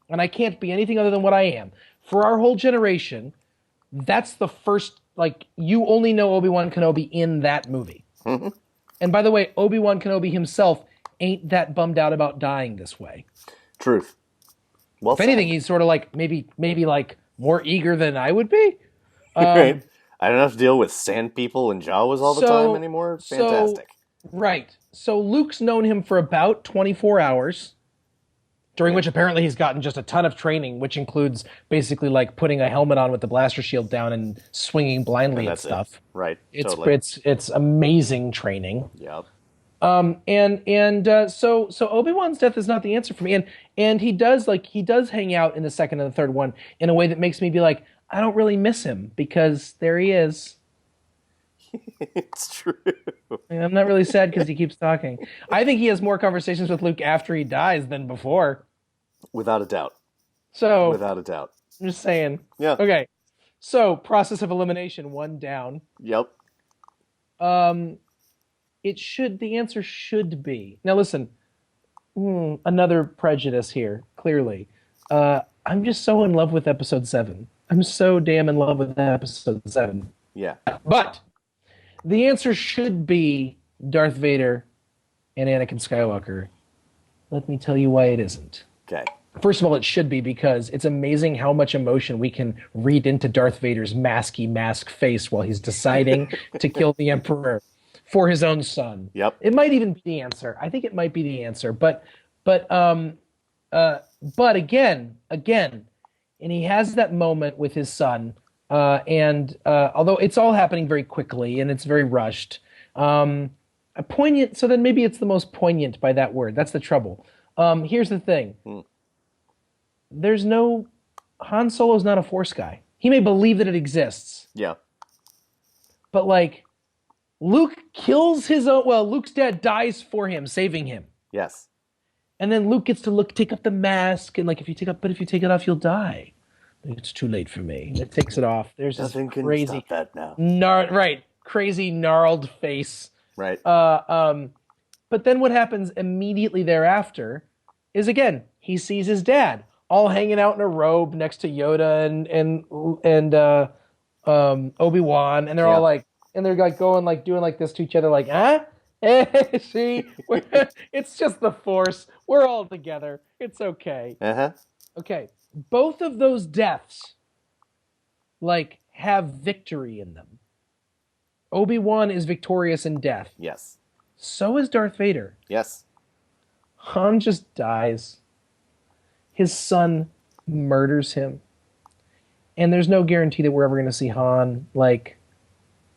Speaker 3: and I can't be anything other than what I am, for our whole generation, that's the first, like, you only know Obi-Wan Kenobi in that movie.
Speaker 2: Mm-hmm.
Speaker 3: And by the way, Obi-Wan Kenobi himself ain't that bummed out about dying this way.
Speaker 2: Truth. Well,
Speaker 3: If anything, he's sort of like, maybe like more eager than I would be.
Speaker 2: Right. I don't have to deal with sand people and Jawas all the time anymore. Fantastic.
Speaker 3: Right. So Luke's known him for about 24 hours, during which apparently he's gotten just a ton of training, which includes basically like putting a helmet on with the blaster shield down and swinging blindly at stuff.
Speaker 2: It. Right.
Speaker 3: It's
Speaker 2: totally.
Speaker 3: it's amazing training.
Speaker 2: Yep.
Speaker 3: So Obi-Wan's death is not the answer for me, and he does hang out in the second and the third one in a way that makes me be like, I don't really miss him because there he is.
Speaker 2: It's true.
Speaker 3: And I'm not really sad because he keeps talking. I think he has more conversations with Luke after he dies than before.
Speaker 2: Without a doubt.
Speaker 3: So
Speaker 2: Without a doubt.
Speaker 3: I'm just saying.
Speaker 2: Yeah.
Speaker 3: Okay. So process of elimination, 1 down.
Speaker 2: Yep.
Speaker 3: The answer should be. Now listen, another prejudice here, clearly. I'm just so in love with episode 7. I'm so damn in love with episode 7.
Speaker 2: Yeah.
Speaker 3: But the answer should be Darth Vader and Anakin Skywalker. Let me tell you why it isn't.
Speaker 2: Okay.
Speaker 3: First of all, it should be because it's amazing how much emotion we can read into Darth Vader's mask face while he's deciding to kill the Emperor for his own son.
Speaker 2: Yep.
Speaker 3: It might even be the answer. I think it might be the answer. But again, and he has that moment with his son, and although it's all happening very quickly and it's very rushed, a poignant. So then maybe it's the most poignant by that word. That's the trouble. Here's the thing. There's no Han Solo's not a Force guy. He may believe that it exists.
Speaker 2: Yeah.
Speaker 3: But like, Luke kills his own. Well, Luke's dad dies for him, saving him.
Speaker 2: Yes.
Speaker 3: And then Luke gets to take up the mask, and like, if you take it off, you'll die. It's too late for me. It takes it off. There's
Speaker 2: Nothing
Speaker 3: this
Speaker 2: can
Speaker 3: crazy,
Speaker 2: stop that now.
Speaker 3: Crazy gnarled face.
Speaker 2: Right.
Speaker 3: But then what happens immediately thereafter is, again, he sees his dad all hanging out in a robe next to Yoda and Obi-Wan, and they're all like, and they're like going like doing like this to each other, like, huh? See, it's just the Force. We're all together. It's okay.
Speaker 2: Uh-huh.
Speaker 3: Okay, both of those deaths, like, have victory in them. Obi-Wan is victorious in death.
Speaker 2: Yes.
Speaker 3: So is Darth Vader.
Speaker 2: Yes.
Speaker 3: Han just dies. His son murders him. And there's no guarantee that we're ever going to see Han, like,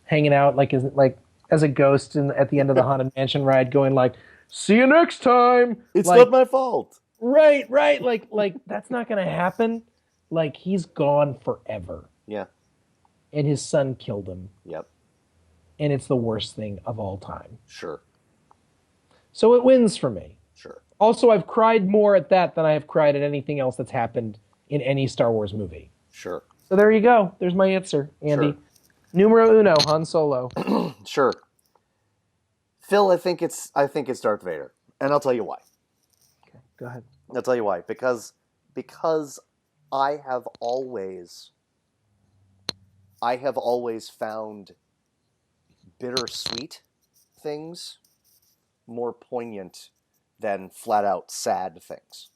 Speaker 3: hanging out as a ghost at the end of the Haunted Mansion ride, going like, "See you next time."
Speaker 2: It's
Speaker 3: like,
Speaker 2: not my fault.
Speaker 3: Right. Like that's not going to happen. Like, he's gone forever.
Speaker 2: Yeah.
Speaker 3: And his son killed him.
Speaker 2: Yep.
Speaker 3: And it's the worst thing of all time.
Speaker 2: Sure.
Speaker 3: So it wins for me.
Speaker 2: Sure.
Speaker 3: Also, I've cried more at that than I have cried at anything else that's happened in any Star Wars movie.
Speaker 2: Sure.
Speaker 3: So there you go. There's my answer, Andy.
Speaker 2: Sure.
Speaker 3: Numero uno, Han Solo.
Speaker 2: Sure. Phil, I think it's Darth Vader, and I'll tell you why.
Speaker 3: Okay, go ahead.
Speaker 2: I'll tell you why. Because I have always found bittersweet things more poignant than flat out sad things.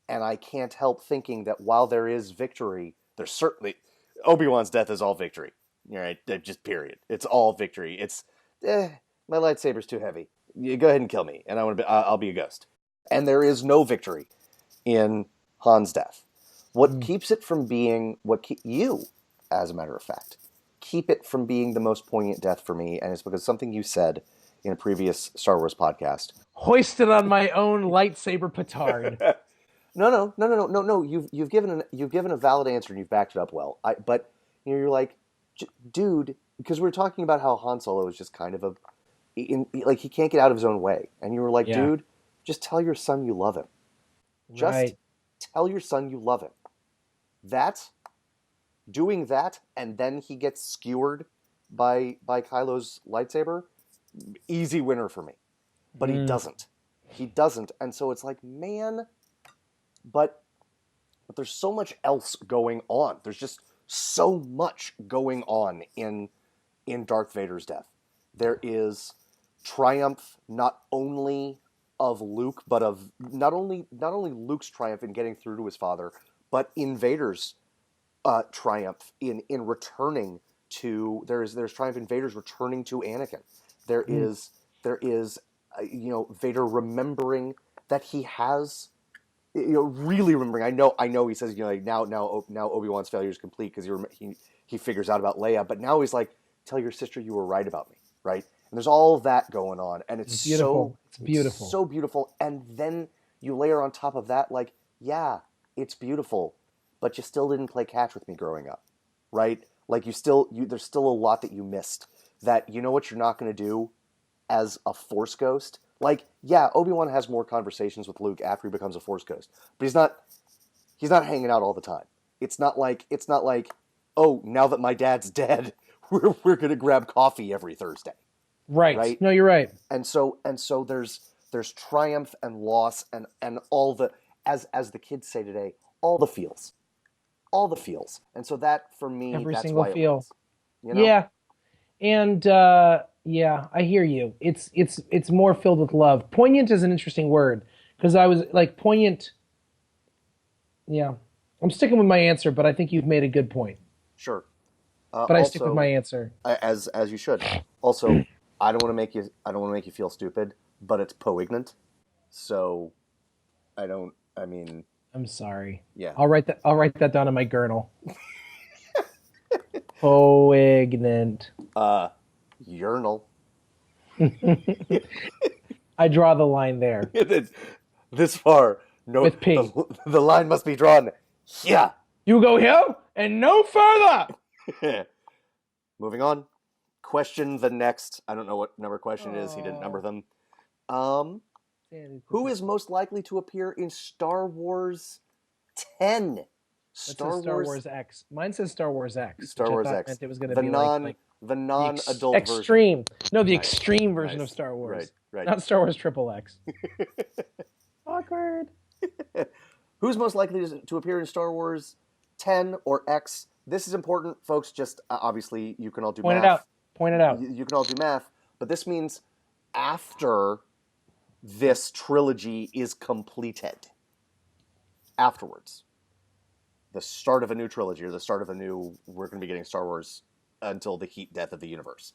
Speaker 2: And I can't help thinking that while there is victory, there's certainly Obi-Wan's death is all victory. Right? Just period. It's all victory. It's my lightsaber's too heavy. You go ahead and kill me, and I'll be a ghost. And there is no victory in Han's death. What keeps it from being you, as a matter of fact, keep it from being the most poignant death for me, and it's because something you said in a previous Star Wars podcast.
Speaker 3: Hoisted on my own lightsaber petard.
Speaker 2: No. You've given a valid answer and you've backed it up well. But you're like, dude, because we were talking about how Han Solo is just kind of like he can't get out of his own way, and you were like, dude, just tell your son you love him. Just tell your son you love him. Doing that, and then he gets skewered by Kylo's lightsaber. Easy winner for me, but he doesn't. He doesn't, and so it's like, man. But there's so much else going on. There's just so much going on in Darth Vader's death. There is triumph not only of Luke, but of not only Luke's triumph in getting through to his father, but in Vader's triumph in returning to. There's triumph in Vader's returning to Anakin. There is Vader remembering that he has. Really remembering. I know. He says, now Obi-Wan's failure is complete because he figures out about Leia, but now he's like, tell your sister you were right about me, right? And there's all that going on, and it's beautiful. It's beautiful, so beautiful. And then you layer on top of that, like, yeah, it's beautiful, but you still didn't play catch with me growing up, right? Like there's still a lot that you missed. That you know what you're not going to do as a Force ghost. Like, yeah, Obi-Wan has more conversations with Luke after he becomes a Force ghost, but he's not hanging out all the time. It's not like, oh, now that my dad's dead, we're gonna grab coffee every Thursday.
Speaker 3: Right. No, you're right.
Speaker 2: And so there's triumph and loss and all the, as the kids say today, all the feels. And so that for me,
Speaker 3: every
Speaker 2: that's
Speaker 3: single
Speaker 2: why
Speaker 3: feel.
Speaker 2: It wins,
Speaker 3: Yeah. And yeah, I hear you. It's more filled with love. Poignant is an interesting word because I was like poignant. Yeah, I'm sticking with my answer, but I think you've made a good point.
Speaker 2: Sure.
Speaker 3: But I stick with my answer.
Speaker 2: As you should. Also, I don't want to make you feel stupid, but it's poignant. So,
Speaker 3: I'm sorry.
Speaker 2: Yeah.
Speaker 3: I'll write that down in my journal. Poignant.
Speaker 2: Urinal.
Speaker 3: I draw the line there.
Speaker 2: This far, no.
Speaker 3: With P.
Speaker 2: The line must be drawn here.
Speaker 3: You go here and no further.
Speaker 2: Moving on. Question the next. I don't know what number question it is. He didn't number them. Who is most likely to appear in Star Wars 10?
Speaker 3: Star Wars X. Mine says Star Wars X.
Speaker 2: Star Wars X.
Speaker 3: Meant it was going to be
Speaker 2: the non-adult
Speaker 3: extreme.
Speaker 2: version.
Speaker 3: No, the extreme version of Star Wars.
Speaker 2: Right.
Speaker 3: Not Star Wars XXX. Awkward.
Speaker 2: Who's most likely to appear in Star Wars 10 or X? This is important, folks. Just obviously, you can all do math.
Speaker 3: Point it out.
Speaker 2: You can all do math, but this means after this trilogy is completed. Afterwards. The start of a new trilogy, or the start of we're going to be getting Star Wars until the heat death of the universe.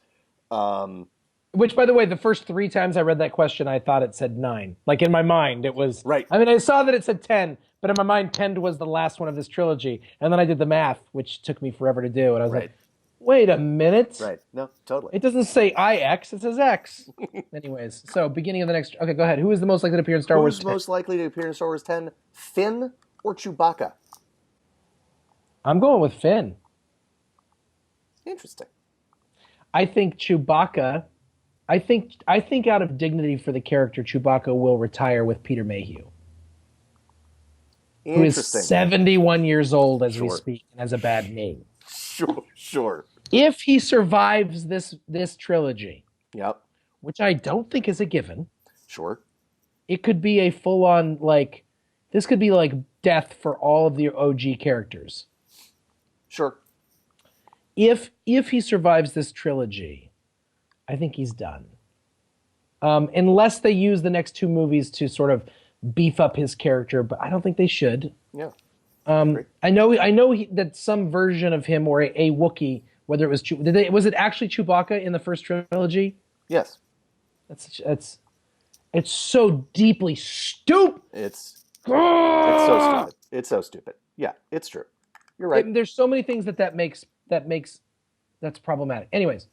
Speaker 3: Which, by the way, the first 3 times I read that question, I thought it said 9. Like, in my mind, it was...
Speaker 2: Right.
Speaker 3: I mean, I saw that it said 10, but in my mind, 10 was the last one of this trilogy. And then I did the math, which took me forever to do. And I was like, wait a minute.
Speaker 2: Right. No, totally.
Speaker 3: It doesn't say IX, it says X. Anyways, so beginning of the next... Okay, go ahead. Who is the most likely to appear in Star Wars 10?
Speaker 2: Who's most likely to appear in Star Wars 10? Finn or Chewbacca?
Speaker 3: I'm going with Finn.
Speaker 2: Interesting.
Speaker 3: I think Chewbacca... I think out of dignity for the character, Chewbacca will retire with Peter Mayhew. Who is 71 years old as we speak and has a bad name.
Speaker 2: Sure.
Speaker 3: If he survives this trilogy,
Speaker 2: yep,
Speaker 3: which I don't think is a given.
Speaker 2: Sure. It
Speaker 3: could be a full-on, like, this could be like death for all of the OG characters.
Speaker 2: Sure.
Speaker 3: If he survives this trilogy, I think he's done. Unless they use the next 2 movies to sort of beef up his character, but I don't think they should.
Speaker 2: Yeah.
Speaker 3: I know that some version of him or a Wookiee, whether it was was it actually Chewbacca in the first trilogy?
Speaker 2: Yes.
Speaker 3: It's so deeply stupid.
Speaker 2: It's so stupid. It's so stupid. Yeah, it's true. You're right.
Speaker 3: There's so many things that's problematic. Anyways,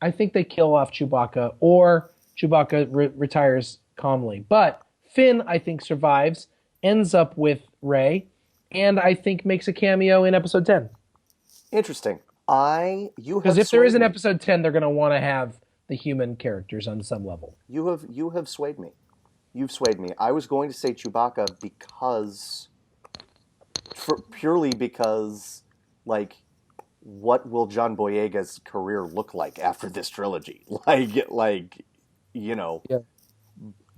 Speaker 3: I think they kill off Chewbacca, or Chewbacca retires calmly. But Finn, I think, survives, ends up with Rey, and I think makes a cameo in Episode 10.
Speaker 2: Interesting. You
Speaker 3: Because
Speaker 2: have
Speaker 3: if there is
Speaker 2: swayed
Speaker 3: an
Speaker 2: me.
Speaker 3: Episode 10, they're going to want to have the human characters on some level.
Speaker 2: You have swayed me. You've swayed me. I was going to say Chewbacca purely because, like, what will John Boyega's career look like after this trilogy? Like, you know.
Speaker 3: Yeah.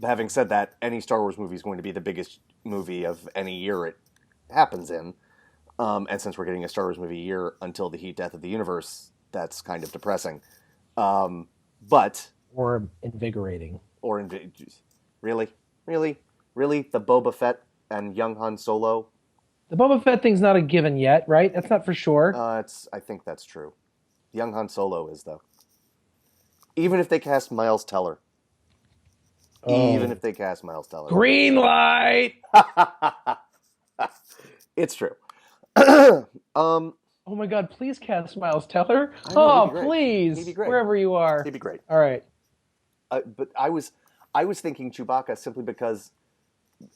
Speaker 2: Having said that, any Star Wars movie is going to be the biggest movie of any year it happens in. And since we're getting a Star Wars movie a year until the heat death of the universe, that's kind of depressing. But
Speaker 3: Or invigorating.
Speaker 2: or really, really, the Boba Fett and young Han Solo.
Speaker 3: The Boba Fett thing's not a given yet, right? That's not for sure.
Speaker 2: I think that's true. Young Han Solo is though. Even if they cast Miles Teller. Even if they cast Miles Teller.
Speaker 3: Green light.
Speaker 2: It's true.
Speaker 3: Oh my God! Please cast Miles Teller.
Speaker 2: I know,
Speaker 3: Oh,
Speaker 2: he'd be great.
Speaker 3: please,
Speaker 2: He'd be great.
Speaker 3: wherever you are.
Speaker 2: He'd be great.
Speaker 3: All right.
Speaker 2: But I was thinking Chewbacca simply because,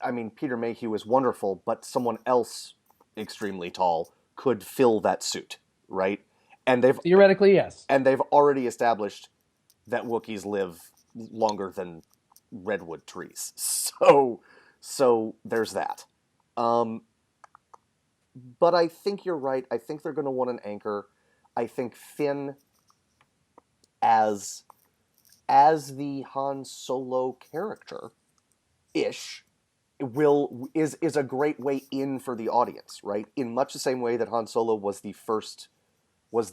Speaker 2: I mean, Peter Mayhew is wonderful, but someone else extremely tall could fill that suit, right? And
Speaker 3: Theoretically, yes.
Speaker 2: they've already established that Wookiees live longer than redwood trees. So there's that. But I think you're right. I think they're going to want an anchor. I think Finn as the Han Solo character ish is a great way in for the audience, right? In much the same way that Han Solo was the first of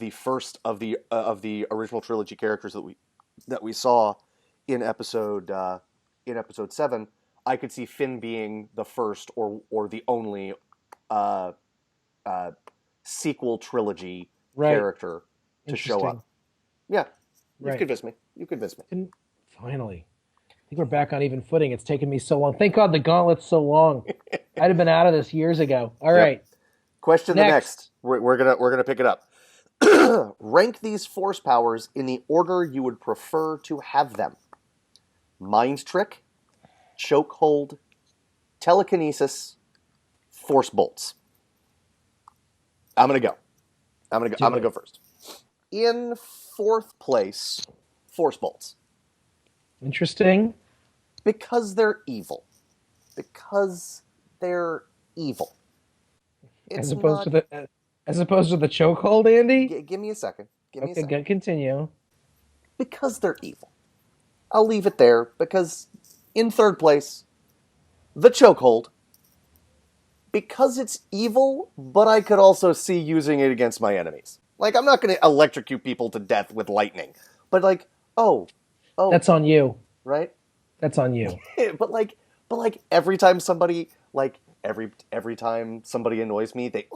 Speaker 2: the original trilogy characters that we saw in episode 7. I could see Finn being the first or the only sequel trilogy character to show up. Yeah, you've convinced me.
Speaker 3: Finally, I think we're back on even footing. It's taken me so long. Thank God the Gauntlet's so long. I'd have been out of this years ago. All right.
Speaker 2: Question next. We're gonna pick it up. Rank these force powers in the order you would prefer to have them: mind trick, chokehold, telekinesis, force bolts. I'm gonna go first. In fourth place, force bolts.
Speaker 3: Interesting.
Speaker 2: Because they're evil.
Speaker 3: As opposed to the chokehold, Andy.
Speaker 2: Give me a second.
Speaker 3: Okay, continue.
Speaker 2: Because they're evil. I'll leave it there because in third place, the chokehold. Because it's evil, but I could also see using it against my enemies. Like, I'm not going to electrocute people to death with lightning. But like, oh.
Speaker 3: That's on you.
Speaker 2: Right?
Speaker 3: That's on you.
Speaker 2: but like every time somebody every time somebody annoys me, they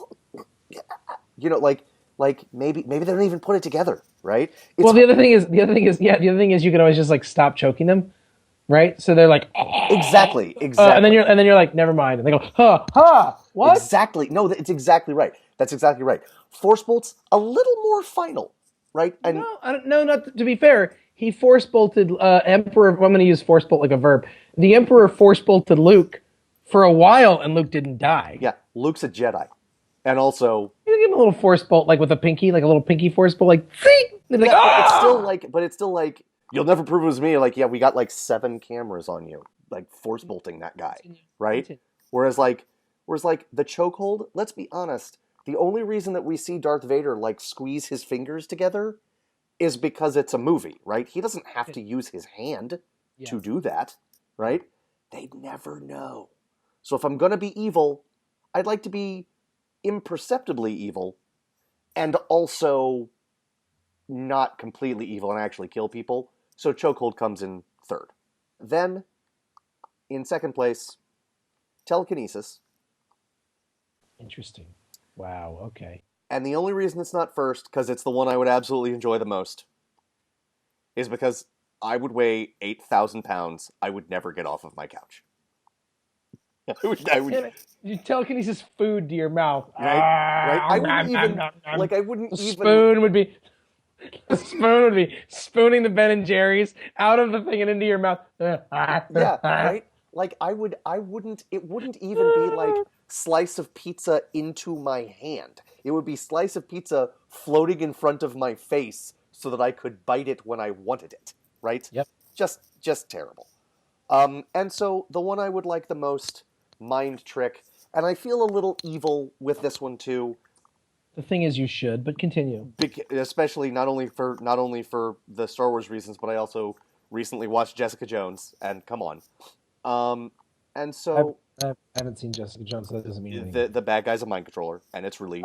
Speaker 2: maybe they don't even put it together, right?
Speaker 3: Well, the other thing is you can always just like stop choking them, right? So they're like
Speaker 2: exactly,
Speaker 3: and then you're like never mind, and they go what?
Speaker 2: Exactly. No, it's exactly right. That's exactly right. Force bolts a little more final, right? And
Speaker 3: no, not to be fair. He force bolted Emperor. I'm going to use force bolt like a verb. The Emperor force bolted Luke for a while, and Luke didn't die.
Speaker 2: Yeah, Luke's a Jedi, and also
Speaker 3: you give him a little force bolt, like with a pinky, like a little pinky force bolt, like
Speaker 2: but it's still like you'll never prove it was me. Like, yeah, we got like 7 cameras on you, like force bolting that guy, right? Whereas like the chokehold. Let's be honest. The only reason that we see Darth Vader like squeeze his fingers together is because it's a movie, right? He doesn't have to use his hand to do that, right? They'd never know. So if I'm going to be evil, I'd like to be imperceptibly evil and also not completely evil and actually kill people. So chokehold comes in third. Then, in second place, telekinesis.
Speaker 3: Interesting. Wow, okay.
Speaker 2: And the only reason it's not first, because it's the one I would absolutely enjoy the most, is because I would weigh 8,000 pounds. I would never get off of my couch. I would.
Speaker 3: You telekinesis food to your mouth.
Speaker 2: Right? I wouldn't even.
Speaker 3: The
Speaker 2: Like, I wouldn't even.
Speaker 3: spoon would be. The spoon would be spooning the Ben and Jerry's out of the thing and into your mouth.
Speaker 2: Yeah, right? Like it wouldn't even be like slice of pizza into my hand. It would be slice of pizza floating in front of my face so that I could bite it when I wanted it, right?
Speaker 3: Yep.
Speaker 2: Just terrible. And so the one I would like the most, mind trick, and I feel a little evil with this one too.
Speaker 3: The thing is, you should, but continue.
Speaker 2: Especially not only for the Star Wars reasons, but I also recently watched Jessica Jones, and come on. And so
Speaker 3: I haven't seen Jessica Jones, so that doesn't mean anything.
Speaker 2: the bad guy's a mind controller, and it's really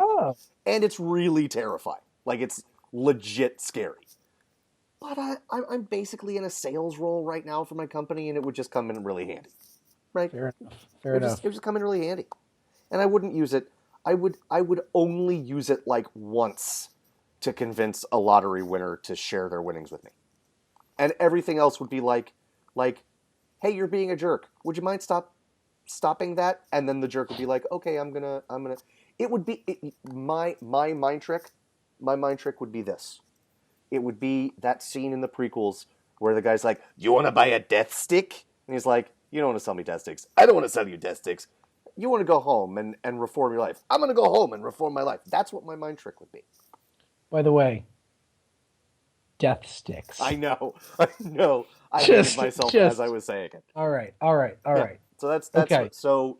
Speaker 2: terrifying. Like, it's legit scary. But I'm basically in a sales role right now for my company, and it would just come in really handy, right?
Speaker 3: Fair enough.
Speaker 2: It would just come in really handy, and I wouldn't use it. I would only use it like once to convince a lottery winner to share their winnings with me, and everything else would be like, hey, you're being a jerk. Would you mind stopping that? And then the jerk would be like, okay, I'm gonna. It would be my mind trick. My mind trick would be this. It would be that scene in the prequels where the guy's like, you want to buy a death stick? And he's like, you don't want to sell me death sticks. I don't want to sell you death sticks. You want to go home and reform your life. I'm going to go home and reform my life. That's what my mind trick would be.
Speaker 3: By the way, death sticks.
Speaker 2: I know. I hated myself as I was saying it.
Speaker 3: All right.
Speaker 2: So that's
Speaker 3: okay.
Speaker 2: So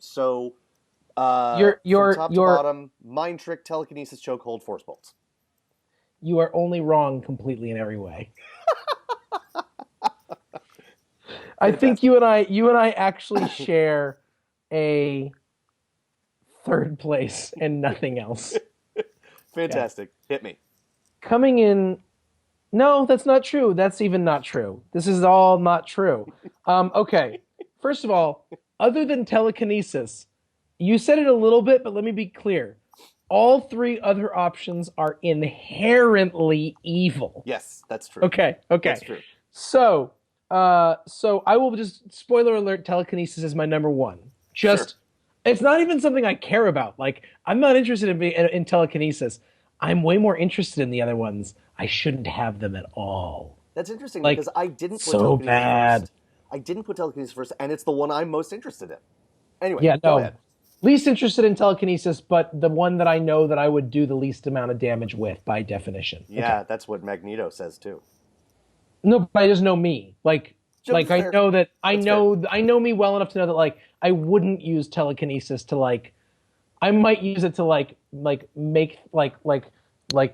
Speaker 3: Your
Speaker 2: from top to bottom, mind trick, telekinesis, chokehold, force bolts.
Speaker 3: You are only wrong completely in every way. I think you and I actually share a third place and nothing else.
Speaker 2: Fantastic. Yeah. Hit me.
Speaker 3: Coming in. No, that's not true. That's even not true. This is all not true. Okay. First of all, other than telekinesis, you said it a little bit, but let me be clear. All three other options are inherently evil.
Speaker 2: Yes, that's true.
Speaker 3: Okay.
Speaker 2: That's true.
Speaker 3: So I will just, spoiler alert, telekinesis is my number one. It's not even something I care about. Like, I'm not interested in telekinesis. I'm way more interested in the other ones. I shouldn't have them at all.
Speaker 2: That's interesting,
Speaker 3: like,
Speaker 2: because I didn't put
Speaker 3: so
Speaker 2: telekinesis
Speaker 3: bad.
Speaker 2: first. I didn't put telekinesis first, and it's the one I'm most interested in. Anyway,
Speaker 3: yeah,
Speaker 2: go ahead.
Speaker 3: Least interested in telekinesis, but the one that I know that I would do the least amount of damage with by definition.
Speaker 2: Yeah,
Speaker 3: okay.
Speaker 2: That's what Magneto says too.
Speaker 3: No, but I just know me. Like I know that I know me well enough to know that like I wouldn't use telekinesis to like I might use it to like make like I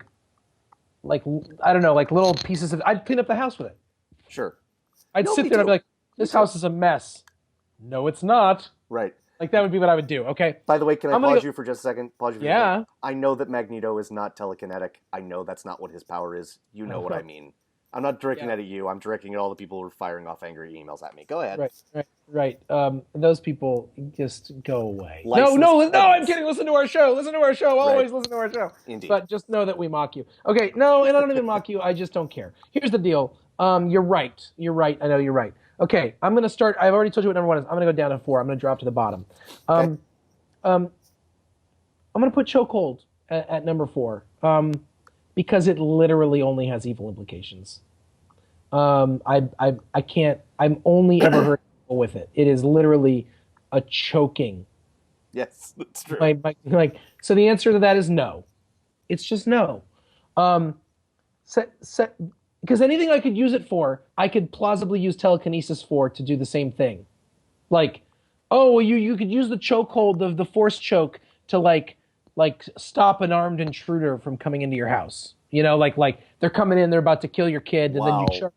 Speaker 3: don't know, like little pieces of I'd clean up the house with it.
Speaker 2: Sure.
Speaker 3: I'd sit there and I'd be like, this house is a mess. No, it's not.
Speaker 2: Right.
Speaker 3: Like, that would be what I would do, okay?
Speaker 2: By the way, can I pause you for just a second?
Speaker 3: Yeah.
Speaker 2: I know that Magneto is not telekinetic. I know that's not what his power is. You know what I mean. I'm not directing that at you. I'm directing at all the people who are firing off angry emails at me. Go ahead.
Speaker 3: Right. Those people, just go away.
Speaker 2: Licensed
Speaker 3: No, I'm kidding. Listen to our show. Always listen to our show.
Speaker 2: Indeed.
Speaker 3: But just know that we mock you. Okay, no, and I don't even mock you. I just don't care. Here's the deal. You're right. I know you're right. Okay, I'm going to start. I've already told you what number one is. I'm going to go down to 4. I'm going to drop to the bottom. I'm going to put chokehold at number 4 because it literally only has evil implications. I can't. I'm only ever hurt people with it. It is literally a choking.
Speaker 2: Yes, that's true.
Speaker 3: So the answer to that is no. It's just no. Because anything I could use it for, I could plausibly use telekinesis for to do the same thing. Like, oh, well, you could use the chokehold of the force choke to like stop an armed intruder from coming into your house. You know, like they're coming in, they're about to kill your kid, and then you.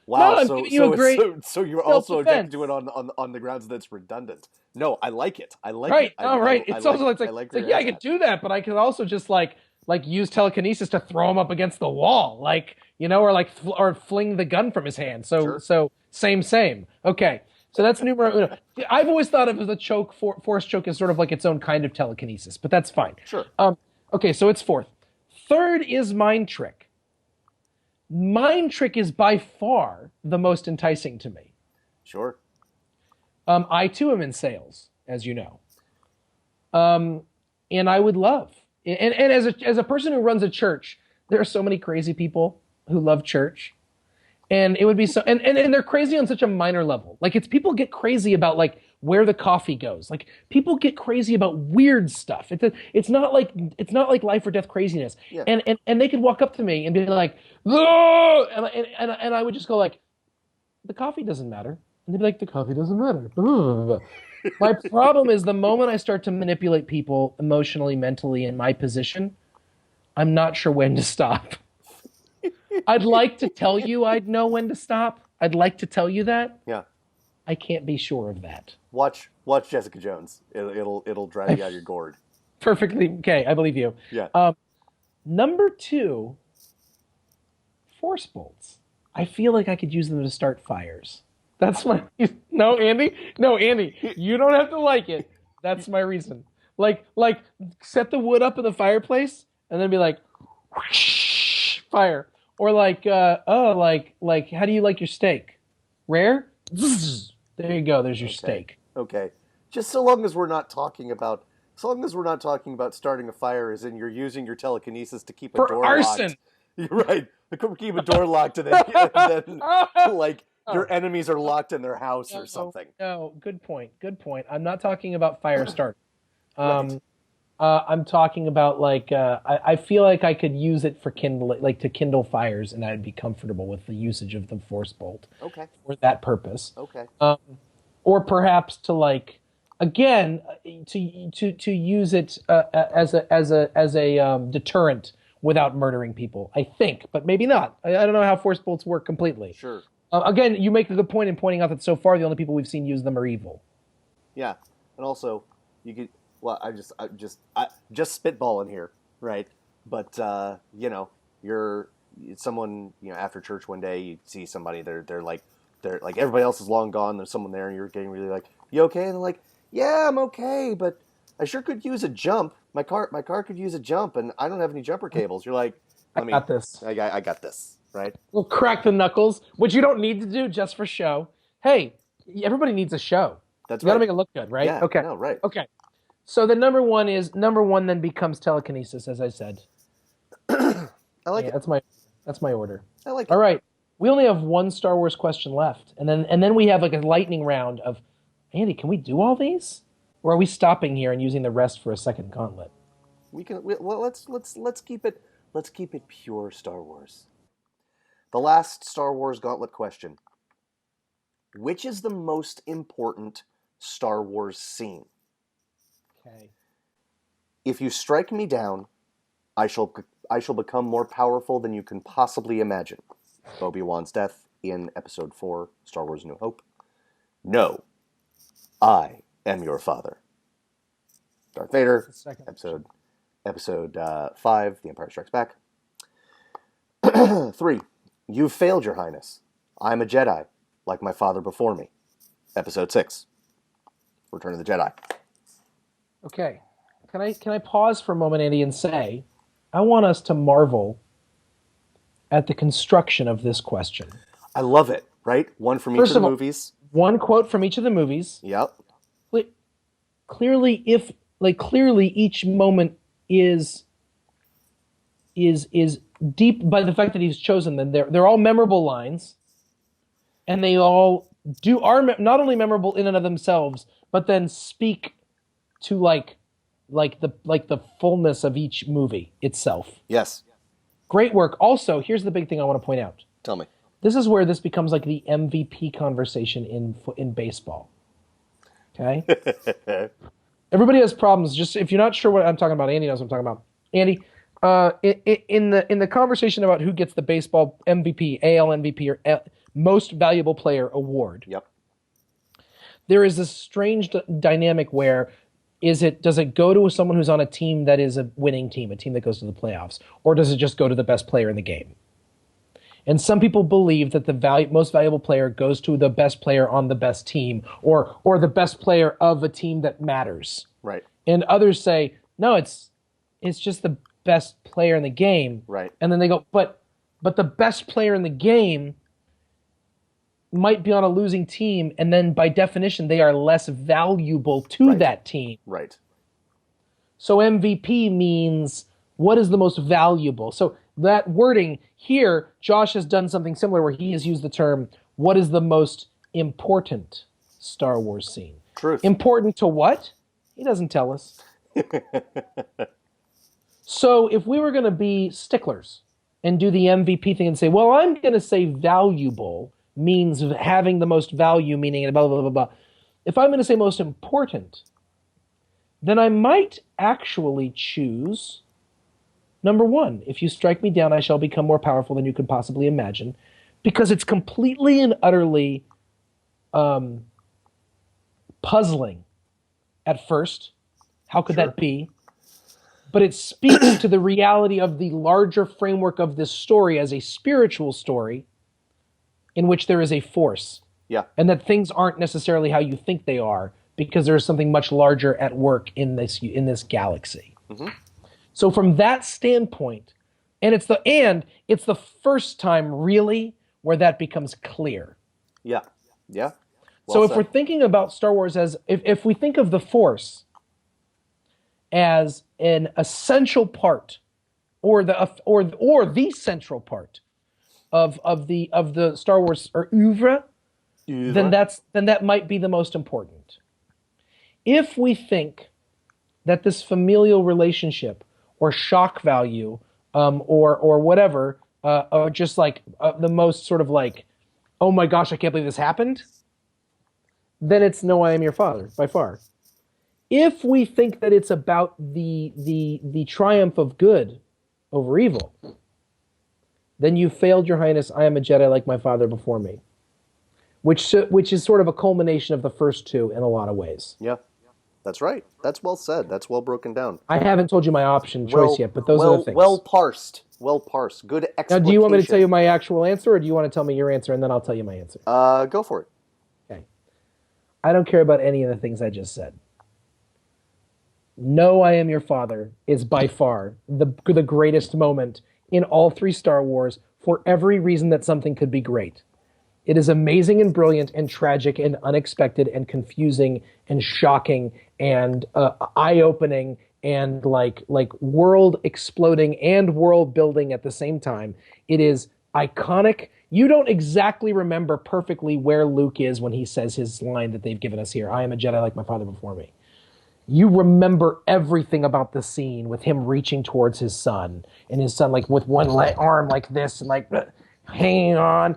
Speaker 2: Wow.
Speaker 3: No, I'm giving you a great.
Speaker 2: So you're also objecting to it on the grounds that it's redundant. No, I like it. I like
Speaker 3: it.
Speaker 2: Right.
Speaker 3: It's also like yeah, I could do that, but I could also just like use telekinesis to throw him up against the wall, like. You know, or fling the gun from his hand. So same. Okay, so that's numero uno. I've always thought of as a choke, force choke as sort of like its own kind of telekinesis, but that's fine.
Speaker 2: Sure.
Speaker 3: Okay, so it's 4th. 3rd is mind trick. Mind trick is by far the most enticing to me.
Speaker 2: Sure.
Speaker 3: I too am in sales, as you know. And I would love, and as a person who runs a church, there are so many crazy people who love church. And it would be so, and they're crazy on such a minor level. Like it's people get crazy about like where the coffee goes. Like people get crazy about weird stuff. It's not like life or death craziness.
Speaker 2: Yeah.
Speaker 3: And they could walk up to me and be like, "Ugh!" and I would just go like, the coffee doesn't matter. And they'd be like, the coffee doesn't matter. Ugh. My problem is the moment I start to manipulate people emotionally, mentally in my position, I'm not sure when to stop. I'd like to tell you I'd know when to stop. I'd like to tell you that.
Speaker 2: Yeah.
Speaker 3: I can't be sure of that.
Speaker 2: Watch Jessica Jones. It'll drive you out of your gourd.
Speaker 3: Perfectly okay. I believe you.
Speaker 2: Yeah.
Speaker 3: Number 2, force bolts. I feel like I could use them to start fires. That's my no, Andy. You don't have to like it. That's my reason. Like set the wood up in the fireplace and then be like, whoosh, fire. Or like how do you like your steak? Rare? Zzz. There you go. There's your steak.
Speaker 2: Okay. Just so long as we're not talking about starting a fire, as in you're using your telekinesis to keep a door
Speaker 3: arson.
Speaker 2: Locked. You're right. Keep a door locked and then like your enemies are locked in their house or something.
Speaker 3: No, good point. I'm not talking about fire start.
Speaker 2: Right.
Speaker 3: I'm talking about like I feel like I could use it for to kindle fires, and I'd be comfortable with the usage of the force bolt.
Speaker 2: Okay.
Speaker 3: For that purpose.
Speaker 2: Okay.
Speaker 3: Or perhaps to like again to use it as a deterrent without murdering people. I think, but maybe not. I don't know how force bolts work completely.
Speaker 2: Sure.
Speaker 3: Again, you make a good point in pointing out that so far the only people we've seen use them are evil.
Speaker 2: Yeah, and also you could. Well, I just spitballing here, right? But you're someone after church one day you see somebody they're like everybody else is long gone. There's someone there, and you're getting really like, you okay? And they're like, yeah, I'm okay, but I sure could use a jump. My car could use a jump, and I don't have any jumper cables. You're like,
Speaker 3: I got this.
Speaker 2: I got this, right?
Speaker 3: We'll crack the knuckles, which you don't need to do just for show. Hey, everybody needs a show.
Speaker 2: That's
Speaker 3: you got to
Speaker 2: right.
Speaker 3: make it look good, right?
Speaker 2: Yeah.
Speaker 3: Okay.
Speaker 2: No, right.
Speaker 3: Okay. So the number one then becomes telekinesis, as I said.
Speaker 2: I like it.
Speaker 3: That's my order.
Speaker 2: I like it.
Speaker 3: All right. We only have one Star Wars question left, and then we have like a lightning round of, Andy, can we do all these, or are we stopping here and using the rest for a second gauntlet?
Speaker 2: Let's keep it pure Star Wars. The last Star Wars gauntlet question: which is the most important Star Wars scene?
Speaker 3: Okay.
Speaker 2: If you strike me down, I shall become more powerful than you can possibly imagine. Obi-Wan's death in Episode 4, Star Wars: New Hope. No, I am your father. Darth Vader, Episode 5, The Empire Strikes Back. 3, you've failed, Your Highness. I'm a Jedi, like my father before me. Episode 6, Return of the Jedi.
Speaker 3: Okay. Can I pause for a moment, Andy, and say, I want us to marvel at the construction of this question.
Speaker 2: I love it, right? One from each of the movies.
Speaker 3: One quote from each of the movies.
Speaker 2: Yep.
Speaker 3: Clearly, each moment is deep by the fact that he's chosen them. They're all memorable lines, and they all are not only memorable in and of themselves, but then speak to like the fullness of each movie itself.
Speaker 2: Yes.
Speaker 3: Great work. Also, here's the big thing I want to point out.
Speaker 2: Tell me.
Speaker 3: This is where this becomes like the MVP conversation in baseball. Okay? Everybody has problems. Just if you're not sure what I'm talking about, Andy knows what I'm talking about. Andy, in the conversation about who gets the baseball MVP, AL MVP, or most valuable player award.
Speaker 2: Yep.
Speaker 3: There is this strange dynamic where does it go to someone who's on a team that is a winning team, a team that goes to the playoffs, or does it just go to the best player in the game? And some people believe that the most valuable player goes to the best player on the best team, or the best player of a team that matters.
Speaker 2: Right.
Speaker 3: And others say, no, it's just the best player in the game.
Speaker 2: Right.
Speaker 3: And then they go, but the best player in the game might be on a losing team, and then by definition, they are less valuable to that team.
Speaker 2: Right.
Speaker 3: So MVP means what is the most valuable. So that wording here, Josh has done something similar where he has used the term, what is the most important Star Wars scene?
Speaker 2: Truth.
Speaker 3: Important to what? He doesn't tell us. So if we were going to be sticklers and do the MVP thing and say, well, I'm going to say valuable means having the most value, meaning blah, blah, blah, blah. If I'm going to say most important, then I might actually choose number 1. If you strike me down, I shall become more powerful than you could possibly imagine, because it's completely and utterly puzzling at first. How could that be? But it speaks to the reality of the larger framework of this story as a spiritual story in which there is a force.
Speaker 2: Yeah.
Speaker 3: And that things aren't necessarily how you think they are, because there is something much larger at work in this galaxy. Mm-hmm. So from that standpoint, and it's the first time really where that becomes clear.
Speaker 2: Yeah. Yeah.
Speaker 3: So if we're thinking about Star Wars as if we think of the Force as an essential part, or the central part of the Star Wars or oeuvre, then that might be the most important. If we think that this familial relationship or shock value or whatever, or just like the most sort of like, oh my gosh, I can't believe this happened, then it's No, I Am Your Father by far. If we think that it's about the triumph of good over evil, then you failed, Your Highness. I am a Jedi like my father before me, which is sort of a culmination of the first two in a lot of ways.
Speaker 2: Yeah, that's right. That's well said. That's well broken down.
Speaker 3: I haven't told you my option choice yet, but those are the things.
Speaker 2: Well parsed. Good explication.
Speaker 3: Now, do you want me to tell you my actual answer, or do you want to tell me your answer, and then I'll tell you my answer?
Speaker 2: Go for it.
Speaker 3: Okay. I don't care about any of the things I just said. No, I Am Your Father is by far the greatest moment in all 3 Star Wars for every reason that something could be great. It is amazing and brilliant and tragic and unexpected and confusing and shocking and eye-opening and like world exploding and world building at the same time. It is iconic. You don't exactly remember perfectly where Luke is when he says his line that they've given us here. I am a Jedi like my father before me. You remember everything about the scene with him reaching towards his son, and his son like with one arm like this and like hanging on.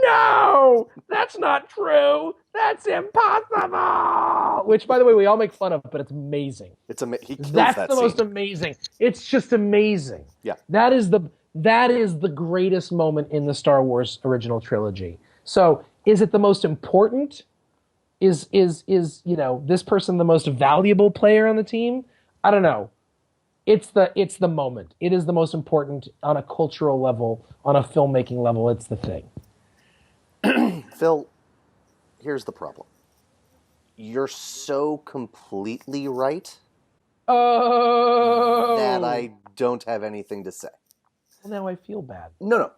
Speaker 3: No, that's not true. That's impossible. Which, by the way, we all make fun of, but it's amazing.
Speaker 2: He kills
Speaker 3: that's
Speaker 2: that
Speaker 3: the
Speaker 2: scene.
Speaker 3: Most amazing. It's just amazing.
Speaker 2: Yeah.
Speaker 3: That is the greatest moment in the Star Wars original trilogy. So, is it the most important? Is this person the most valuable player on the team? I don't know. It's the moment. It is the most important on a cultural level, on a filmmaking level. It's the thing.
Speaker 2: Phil, here's the problem. You're so completely right that I don't have anything to say.
Speaker 3: Well, now I feel bad.
Speaker 2: No.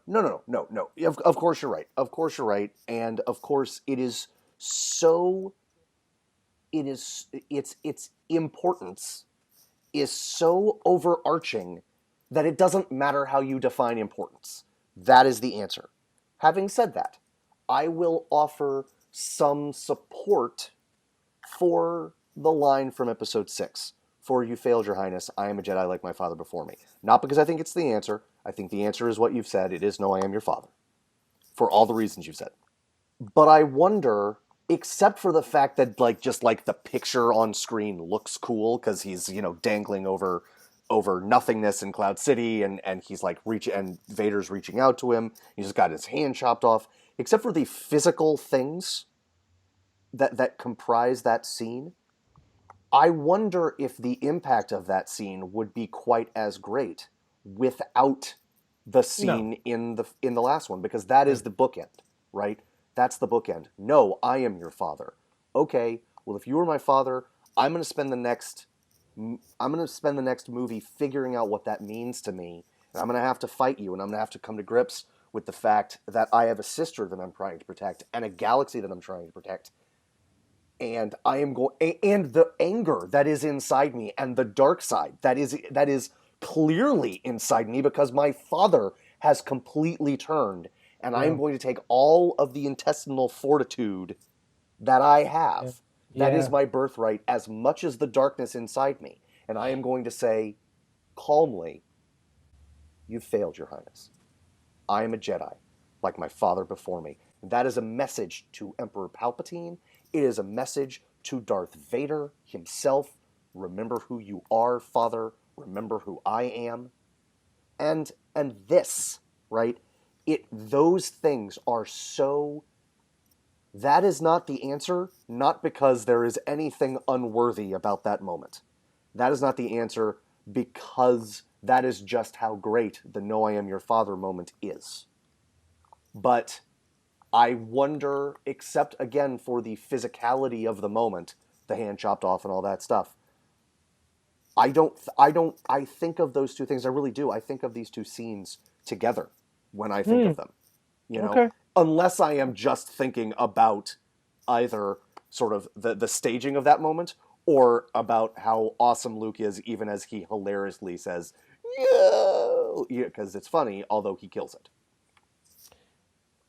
Speaker 2: Of course you're right. Of course you're right. And of course its importance is so overarching that it doesn't matter how you define importance. That is the answer. Having said that, I will offer some support for the line from episode 6. For you failed, Your Highness, I am a Jedi like my father before me. Not because I think it's the answer. I think the answer is what you've said. It is no, I am your father. For all the reasons you've said. But I wonder, except for the fact that just the picture on screen looks cool because he's, dangling over nothingness in Cloud City and he's and Vader's reaching out to him. He's just got his hand chopped off. Except for the physical things that comprise that scene, I wonder if the impact of that scene would be quite as great without the scene in the last one, because that is the bookend, right? That's the bookend. No, I am your father. Okay, well, if you were my father, I'm going to spend the next movie figuring out what that means to me, and I'm going to have to fight you, and I'm going to have to come to grips with the fact that I have a sister that I'm trying to protect, and a galaxy that I'm trying to protect, and and the anger that is inside me, and the dark side that is clearly inside me because my father has completely turned, and I am going to take all of the intestinal fortitude that I have, that is my birthright, as much as the darkness inside me, and I am going to say calmly, "You've failed, Your Highness. I am a Jedi, like my father before me." And that is a message to Emperor Palpatine. It is a message to Darth Vader himself. Remember who you are, Father. Remember who I am. And this, right? Those things are so... That is not the answer, not because there is anything unworthy about that moment. That is not the answer because that is just how great the "No, I am your father" moment is. But I wonder, except again for the physicality of the moment, the hand chopped off and all that stuff, I think of those two things, I really do. I think of these two scenes together when I think of them. You know, unless I am just thinking about either sort of the staging of that moment or about how awesome Luke is, even as he hilariously says, "Yo!" Because it's funny, although he kills it.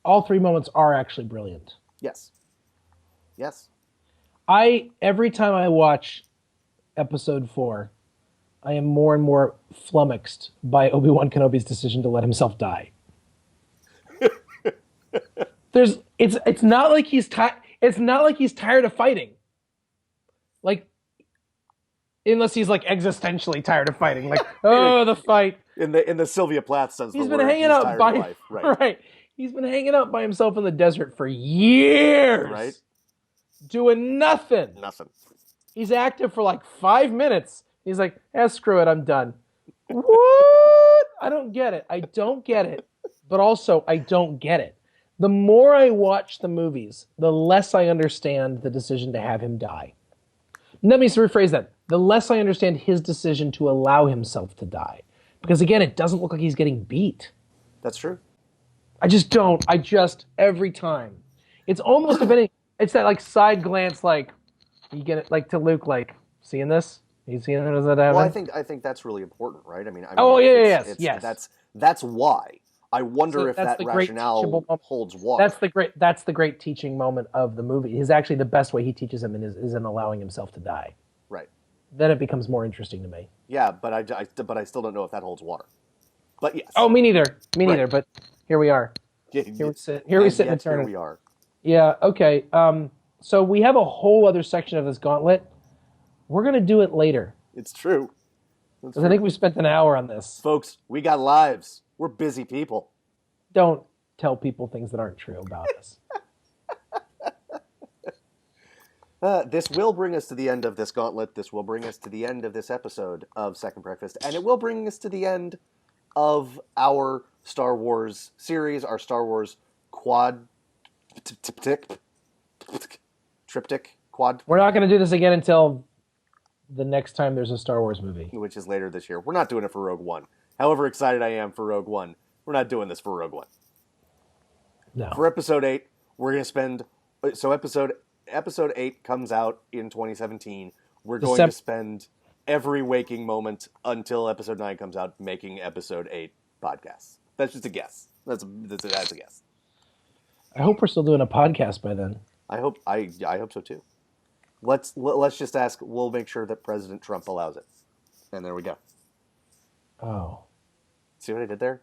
Speaker 3: All three moments are actually brilliant.
Speaker 2: Yes. Yes.
Speaker 3: Every time I watch episode 4, I am more and more flummoxed by Obi-Wan Kenobi's decision to let himself die. It's not like he's tired of fighting. Like, unless he's like existentially tired of fighting, like, oh, the fight.
Speaker 2: In the Sylvia Plath says
Speaker 3: He's
Speaker 2: the
Speaker 3: been
Speaker 2: word,
Speaker 3: hanging
Speaker 2: he's
Speaker 3: out
Speaker 2: tired
Speaker 3: by
Speaker 2: of life. Right.
Speaker 3: He's been hanging out by himself in the desert for years.
Speaker 2: Right.
Speaker 3: Doing nothing.
Speaker 2: Nothing.
Speaker 3: He's active for like 5 minutes. He's like, screw it, I'm done. What? I don't get it. But also, I don't get it. The more I watch the movies, the less I understand the decision to have him die. Let me rephrase that. The less I understand his decision to allow himself to die. Because again, it doesn't look like he's getting beat.
Speaker 2: That's true.
Speaker 3: I just don't. Every time. It's almost it's that like side glance, like, you get it, like to Luke, like, seeing this? You seeing it? Does that happen?
Speaker 2: Well, I think that's really important, right? I mean,
Speaker 3: yes.
Speaker 2: That's why. I wonder if that rationale holds water.
Speaker 3: That's the great teaching moment of the movie. Is actually the best way he teaches him is in allowing himself to die.
Speaker 2: Right.
Speaker 3: Then it becomes more interesting to me.
Speaker 2: Yeah, but I still don't know if that holds water. But yes.
Speaker 3: Oh, me neither. But here we are. Here we sit in eternity.
Speaker 2: Here we are.
Speaker 3: Yeah. Okay. So we have a whole other section of this gauntlet. We're gonna do it later.
Speaker 2: It's true.
Speaker 3: Because I think we spent an hour on this.
Speaker 2: Folks, we got lives. We're busy people.
Speaker 3: Don't tell people things that aren't true about us.
Speaker 2: This will bring us to the end of this gauntlet. This will bring us to the end of this episode of Second Breakfast. And it will bring us to the end of our Star Wars series, our Star Wars triptych.
Speaker 3: We're not going to do this again until the next time there's a Star Wars movie.
Speaker 2: Which is later this year. We're not doing it for Rogue One. However excited I am for Rogue One, we're not doing this for Rogue One.
Speaker 3: No.
Speaker 2: For episode 8, we're going to spend... So episode 8 comes out in 2017. We're going to spend every waking moment until episode 9 comes out making episode 8 podcasts. That's just a guess. That's a guess.
Speaker 3: I hope we're still doing a podcast by then.
Speaker 2: I hope so too. Let's just ask. We'll make sure that President Trump allows it. And there we go.
Speaker 3: Oh.
Speaker 2: See what I did there?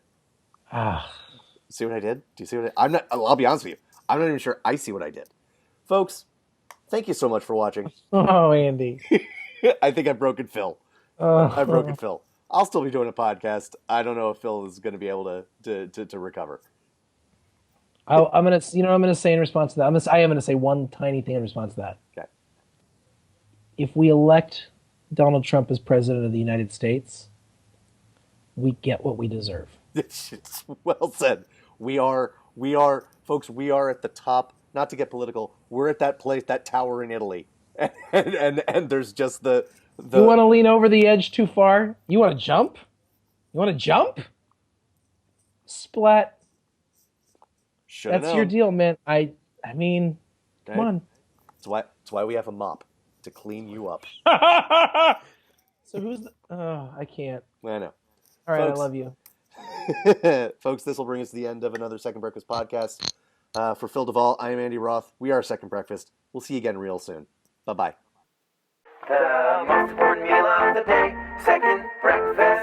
Speaker 3: Ah.
Speaker 2: See what I did? Do you see what I'm not? I'll be honest with you. I'm not even sure I see what I did. Folks, thank you so much for watching.
Speaker 3: Oh, Andy.
Speaker 2: I think I've broken Phil. I've broken Phil. I'll still be doing a podcast. I don't know if Phil is going to be able to recover.
Speaker 3: I'm gonna say in response to that. I am gonna say one tiny thing in response to that.
Speaker 2: Okay.
Speaker 3: If we elect Donald Trump as president of the United States, we get what we deserve.
Speaker 2: It's well said. We are, folks. We are at the top. Not to get political, we're at that place, that tower in Italy, and there's just the.
Speaker 3: You want to lean over the edge too far? You want to jump? Splat. That's your deal, man. I mean, okay. Come on.
Speaker 2: It's why we have a mop to clean you up.
Speaker 3: So who's the... Oh, I can't.
Speaker 2: I know.
Speaker 3: All right,
Speaker 2: Folks.
Speaker 3: I love you.
Speaker 2: Folks, this will bring us to the end of another Second Breakfast podcast. For Phil Duvall, I am Andy Roth. We are Second Breakfast. We'll see you again real soon. Bye-bye.
Speaker 1: The most important meal of the day, second breakfast.